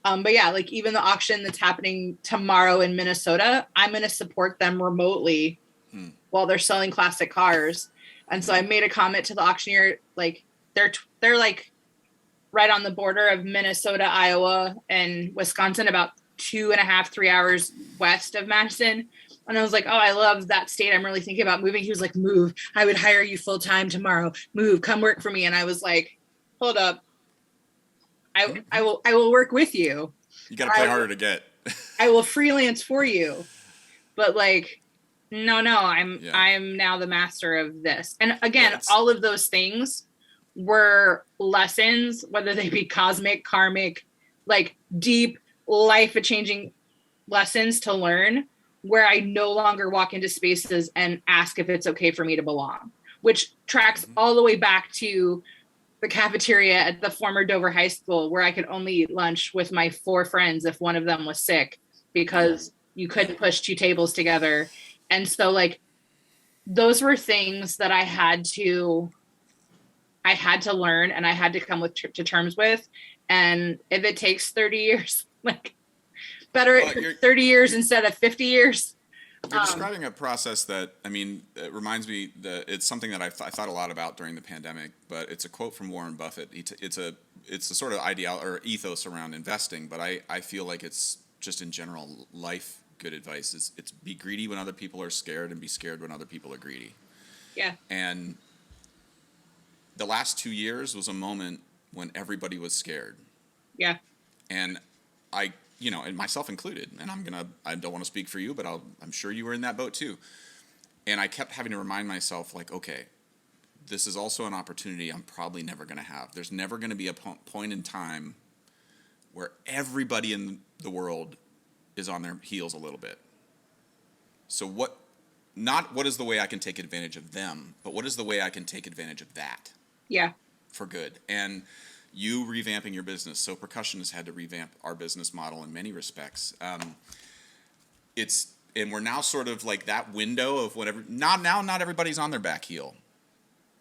S2: But yeah, like even the auction that's happening tomorrow in Minnesota, I'm going to support them remotely while they're selling classic cars. And so I made a comment to the auctioneer, like they're like right on the border of Minnesota, Iowa, and Wisconsin, about 2.5, 3 hours west of Madison. And I was like, oh, I love that state. I'm really thinking about moving. He was like, move. I would hire you full time tomorrow. Move, come work for me. And I was like, hold up. I will work with you.
S1: You got to play harder to get.
S2: I will freelance for you. But like, no, I'm now the master of this. And again, all of those things were lessons, whether they be cosmic, karmic, like deep life-changing lessons to learn, where I no longer walk into spaces and ask if it's okay for me to belong, which tracks all the way back to the cafeteria at the former Dover High School, where I could only eat lunch with my 4 friends if one of them was sick, because you couldn't push 2 tables together. And so like, those were things that I had to learn, and I had to come to terms with. And if it takes 30 years, like better 30 years instead of 50 years.
S1: You're describing a process that, I mean, it reminds me that it's something that I thought a lot about during the pandemic, but it's a quote from Warren Buffett. It's a sort of ideal or ethos around investing, but I feel like it's just in general life good advice. It's be greedy when other people are scared, and be scared when other people are greedy.
S2: Yeah.
S1: And the last 2 years was a moment when everybody was scared.
S2: Yeah.
S1: And and myself included, and I don't want to speak for you, but I'm sure you were in that boat too. And I kept having to remind myself, like, okay, this is also an opportunity I'm probably never going to have. There's never going to be a point in time where everybody in the world is on their heels a little bit. So what is the way I can take advantage of them, but what is the way I can take advantage of that?
S2: Yeah.
S1: For good. And you revamping your business. So Percussion has had to revamp our business model in many respects. And we're now sort of like that window of whatever. Not everybody's on their back heel.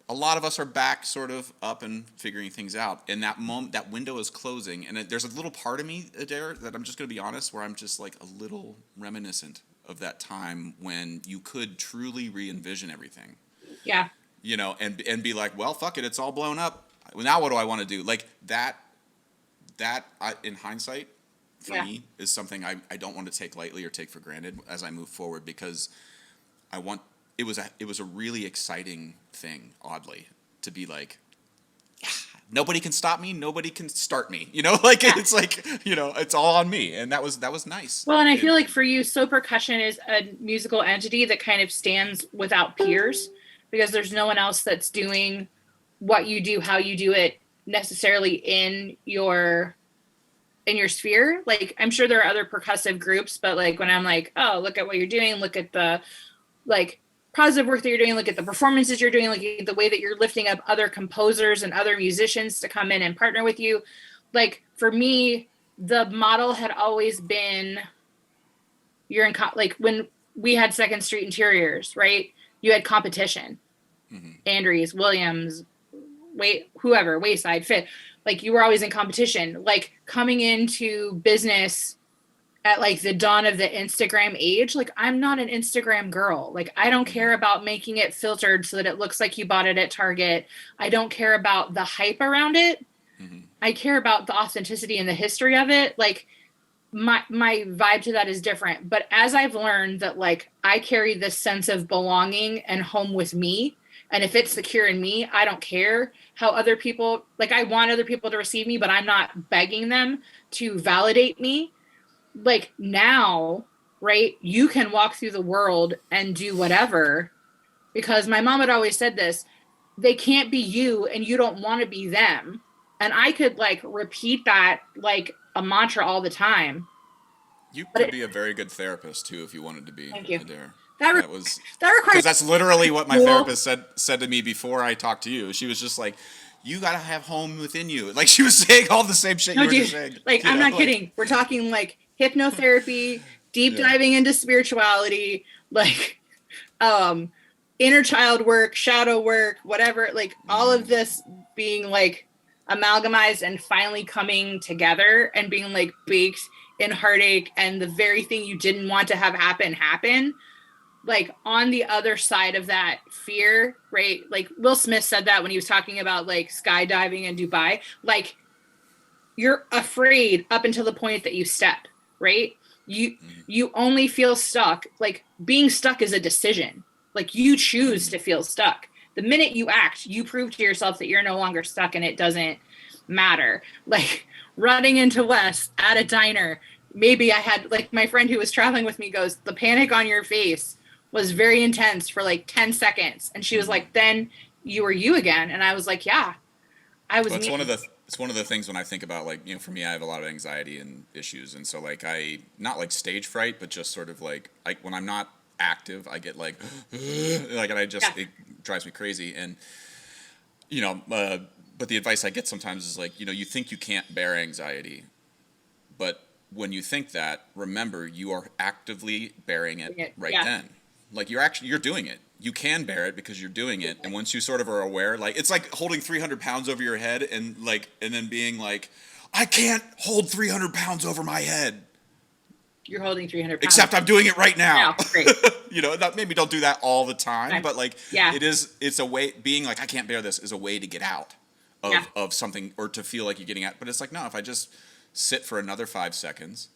S1: A lot of us are back sort of up and figuring things out. And that window is closing. And there's a little part of me, Adair, that I'm just going to be honest, where I'm just like a little reminiscent of that time when you could truly re-envision everything.
S2: Yeah.
S1: And be like, well, fuck it, it's all blown up. Now what do I want to do? Like that in hindsight, for me, is something I don't want to take lightly or take for granted as I move forward, because it was a really exciting thing, oddly, to be like, yeah, nobody can stop me, nobody can start me. It's like, it's all on me. And that was nice.
S2: Well, and I feel like for you, So Percussion is a musical entity that kind of stands without peers, because there's no one else that's doing what you do, how you do it necessarily in your sphere. Like, I'm sure there are other percussive groups, but like when I'm like, oh, look at what you're doing, look at the like positive work that you're doing, look at the performances you're doing, look at the way that you're lifting up other composers and other musicians to come in and partner with you. Like, for me, the model had always been, like when we had Second Street Interiors, right? You had competition. Mm-hmm. Andrews, Williams, whoever, Wayside, Fit, like you were always in competition. Like, coming into business at like the dawn of the Instagram age, like I'm not an Instagram girl. Like I don't care about making it filtered so that it looks like you bought it at Target. I don't care about the hype around it.
S1: Mm-hmm.
S2: I care about the authenticity and the history of it. Like my vibe to that is different. But as I've learned that like I carry this sense of belonging and home with me, and if it's secure in me, I don't care how other people, like I want other people to receive me, but I'm not begging them to validate me. Like now, right, you can walk through the world and do whatever, because my mom had always said this, they can't be you and you don't want to be them. And I could like repeat that like a mantra all the time.
S1: You
S2: But
S1: could be a very good therapist too if you wanted to be.
S2: thank you.
S1: Adair.
S2: That
S1: was
S2: requires
S1: because that's literally what my
S2: Cool.
S1: therapist said to me before I talked to you. She was just like, "You gotta have home within you." Like she was saying all the same shit
S2: No,
S1: you were
S2: dude,
S1: just saying.
S2: like
S1: You
S2: I'm
S1: know,
S2: not
S1: like-
S2: kidding. We're talking like hypnotherapy, deep
S1: Yeah.
S2: diving into spirituality, like inner child work, shadow work, whatever, like all of this being like amalgamized and finally coming together and being like baked in heartache, and the very thing you didn't want to have happen. Like on the other side of that fear, right? Like Will Smith said that when he was talking about like skydiving in Dubai, like you're afraid up until the point that you step, right? You only feel stuck. Like being stuck is a decision. Like you choose to feel stuck. The minute you act, you prove to yourself that you're no longer stuck and it doesn't matter. Like running into Wes at a diner, maybe I had, like my friend who was traveling with me goes, the panic on your face was very intense for like 10 seconds. And she was like, then you were you again. And I was like, yeah, I was
S1: Well,
S2: me.
S1: it's one of the things when I think about like, you know, for me, I have a lot of anxiety and issues, and so like I not like stage fright, but just sort of like when I'm not active, I get like like, and I just it drives me crazy. And you know, but the advice I get sometimes is like, you know, you think you can't bear anxiety, but when you think that, remember you are actively bearing it right then. Like you're doing it. You can bear it because you're doing it, and once you sort of are aware, like it's like holding 300 pounds over your head, and then being like, I can't hold 300 pounds over my head.
S2: You're holding 300 pounds.
S1: Except I'm doing it right now.
S2: Great.
S1: You know, maybe don't do that all the time, but like,
S2: Yeah.
S1: it's a way, being like, I can't bear this is a way to get out of something, or to feel like you're getting out. But it's like, no, if I just sit for another 5 seconds,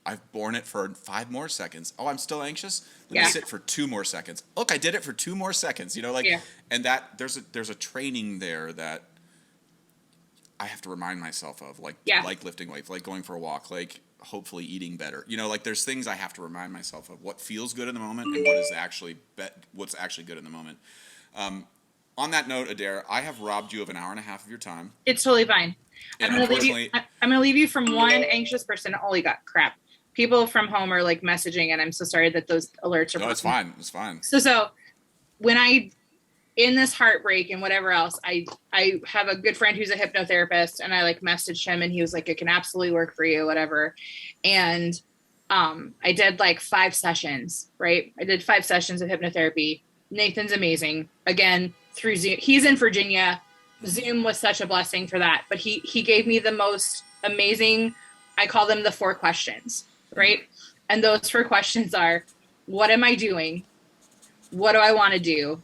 S1: I've borne it for 5 more seconds. Oh, I'm still anxious? Let me sit for 2 more seconds. Look, I did it for 2 more seconds. You know, like, and that there's a training there that I have to remind myself of, like lifting weights, like going for a walk, like hopefully eating better. You know, like there's things I have to remind myself of, what feels good in the moment and what's actually good in the moment. On that note, Adair, I have robbed you of an hour and a half of your time.
S2: It's totally fine.
S1: And
S2: I'm gonna leave you from one anxious person. Holy God, crap! People from home are like messaging, and I'm so sorry that those alerts are.
S1: No, it's fine. It's fine.
S2: So when I, in this heartbreak and whatever else, I have a good friend who's a hypnotherapist, and I like messaged him, and he was like, "It can absolutely work for you, whatever." And I did like 5 sessions. Right, I did 5 sessions of hypnotherapy. Nathan's amazing. Again, through Zoom. He's in Virginia. Zoom was such a blessing for that. But he gave me the most amazing, I call them the 4 questions, right? And those 4 questions are, what am I doing? What do I want to do?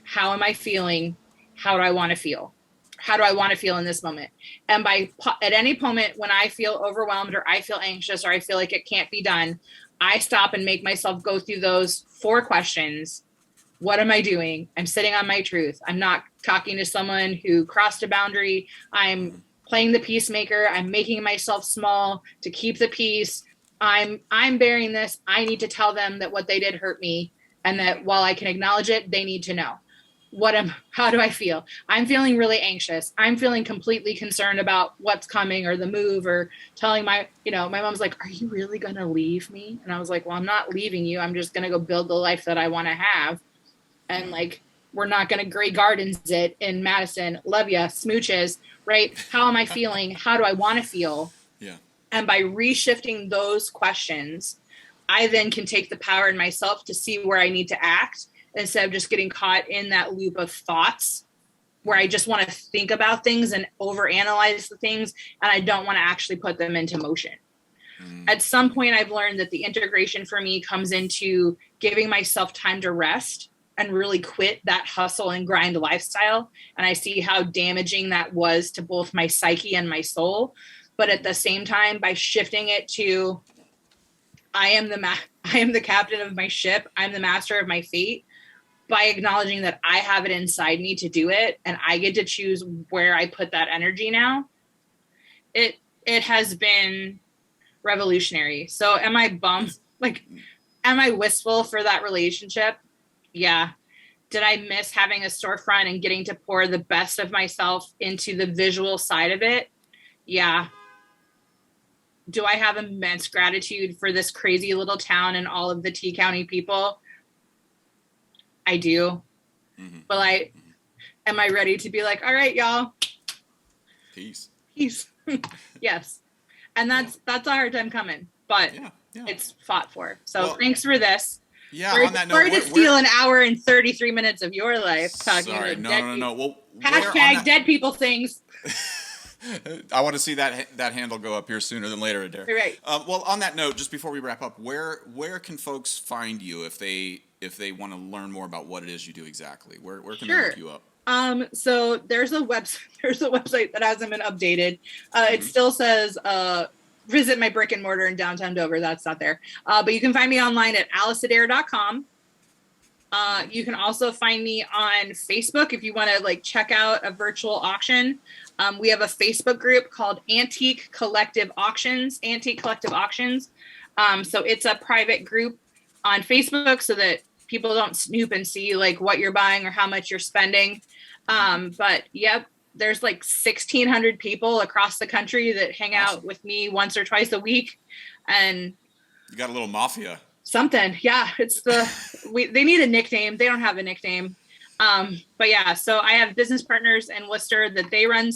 S2: How am I feeling? How do I want to feel? How do I want to feel in this moment? And at any moment when I feel overwhelmed, or I feel anxious, or I feel like it can't be done, I stop and make myself go through those 4 questions. What am I doing? I'm sitting on my truth. I'm not talking to someone who crossed a boundary. I'm playing the peacemaker. I'm making myself small to keep the peace. I'm bearing this. I need to tell them that what they did hurt me, and that while I can acknowledge it, they need to know. How do I feel? I'm feeling really anxious. I'm feeling completely concerned about what's coming, or the move, or telling my mom's like, are you really going to leave me? And I was like, well, I'm not leaving you. I'm just going to go build the life that I want to have. And like, we're not going to Grey Gardens it in Madison. Love ya, smooches, right? How am I feeling? How do I want to feel?
S1: Yeah.
S2: And by reshifting those questions, I then can take the power in myself to see where I need to act, instead of just getting caught in that loop of thoughts where I just want to think about things and overanalyze the things, and I don't want to actually put them into motion. At some point, I've learned that the integration for me comes into giving myself time to rest and really quit that hustle and grind lifestyle. And I see how damaging that was to both my psyche and my soul. But at the same time, by shifting it to, I am the captain of my ship, I'm the master of my fate, by acknowledging that I have it inside me to do it and I get to choose where I put that energy now, it has been revolutionary. So am I bummed? Like, am I wistful for that relationship? Yeah. Did I miss having a storefront and getting to pour the best of myself into the visual side of it? Yeah. Do I have immense gratitude for this crazy little town and all of the T County people? I do. But am I ready to be like, all right, y'all?
S1: Peace.
S2: Yes. And that's a hard time coming, but it's fought for. So thanks for this.
S1: Yeah, on that note,
S2: sorry to steal an hour and 33 minutes of your life talking
S1: about dead people. No. Well,
S2: hashtag dead people things.
S1: I want to see that handle go up here sooner than later, Adair.
S2: Right.
S1: Well, on that note, just before we wrap up, where can folks find you if they want to learn more about what it is you do exactly? Where can they look you up?
S2: So there's a website that hasn't been updated. It still says visit my brick and mortar in downtown Dover. That's not there. But you can find me online at aliceadair.com. You can also find me on Facebook if you want to like check out a virtual auction. We have a Facebook group called Antique Collective Auctions. So it's a private group on Facebook so that people don't snoop and see like what you're buying or how much you're spending. But yep, there's like 1,600 people across the country that hang out with me once or twice a week. And
S1: you got a little mafia.
S2: Something. Yeah. It's they need a nickname. They don't have a nickname. But yeah, so I have business partners in Worcester that they run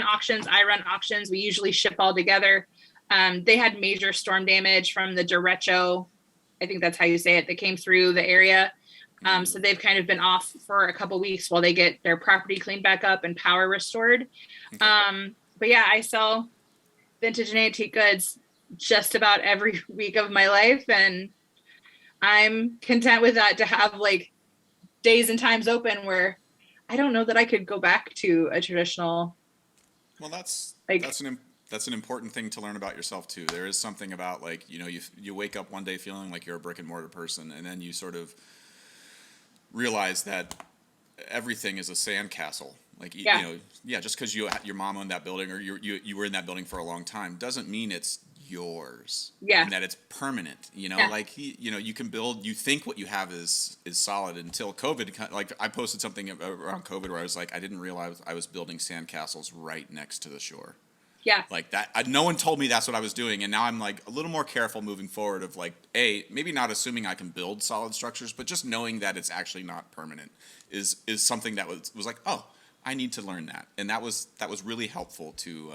S2: auctions. I run auctions. We usually ship all together. They had major storm damage from the derecho. I think that's how you say it. That came through the area. So they've kind of been off for a couple weeks while they get their property cleaned back up and power restored. Okay. But yeah, I sell vintage and antique goods just about every week of my life. And I'm content with that, to have like days and times open where I don't know that I could go back to a traditional.
S1: Well, that's an important thing to learn about yourself too. There is something about like, you wake up one day feeling like you're a brick and mortar person, and then you sort of realize that everything is a sandcastle. Like, just because your mom owned that building or you were in that building for a long time doesn't mean it's yours. Yeah. And that it's permanent. Like you can build. You think what you have is solid until COVID. Like I posted something around COVID where I was like, I didn't realize I was building sandcastles right next to the shore.
S2: Yeah.
S1: Like that. No one told me that's what I was doing, and now I'm like a little more careful moving forward. Of like, maybe not assuming I can build solid structures, but just knowing that it's actually not permanent is something that was like, oh, I need to learn that, and that was really helpful to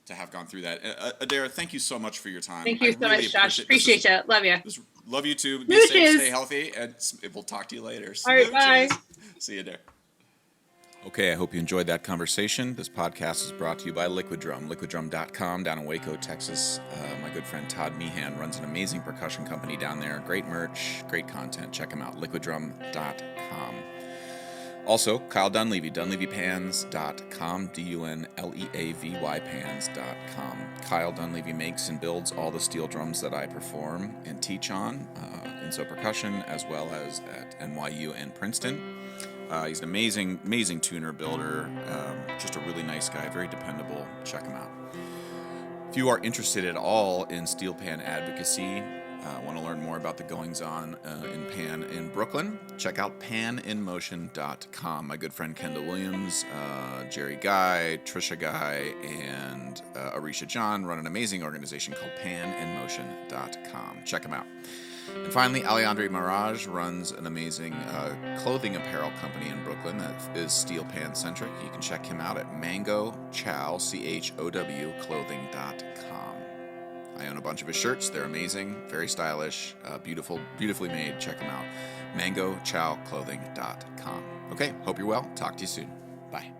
S1: have gone through that. Adair, thank you so much for your time.
S2: Thank you so much, Josh. Appreciate you. Love you.
S1: Love you too. Be safe, stay healthy, and we'll talk to you later.
S2: All right, bye.
S1: See you, Adair. Okay, I hope you enjoyed that conversation. This podcast is brought to you by Liquid Drum, liquiddrum.com down in Waco, Texas. My good friend Todd Meehan runs an amazing percussion company down there. Great merch, great content. Check him out, liquiddrum.com. Also, Kyle Dunleavy, dunleavypans.com, DUNLEAVY pans.com. Kyle Dunleavy makes and builds all the steel drums that I perform and teach on, in So Percussion, as well as at NYU and Princeton. He's an amazing tuner, builder, just a really nice guy, very dependable. Check him out. If you are interested at all in steel pan advocacy, want to learn more about the goings-on in pan in Brooklyn, check out paninmotion.com. My good friend Kendall Williams, Jerry Guy, Trisha Guy, and Arisha John run an amazing organization called paninmotion.com. Check them out. And finally, Alejandre Mirage runs an amazing clothing apparel company in Brooklyn that is steel pan centric. You can check him out at mangochow, CHOW, clothing.com. I own a bunch of his shirts. They're amazing, very stylish, beautifully made. Check them out. mangochowclothing.com. Okay, hope you're well. Talk to you soon. Bye.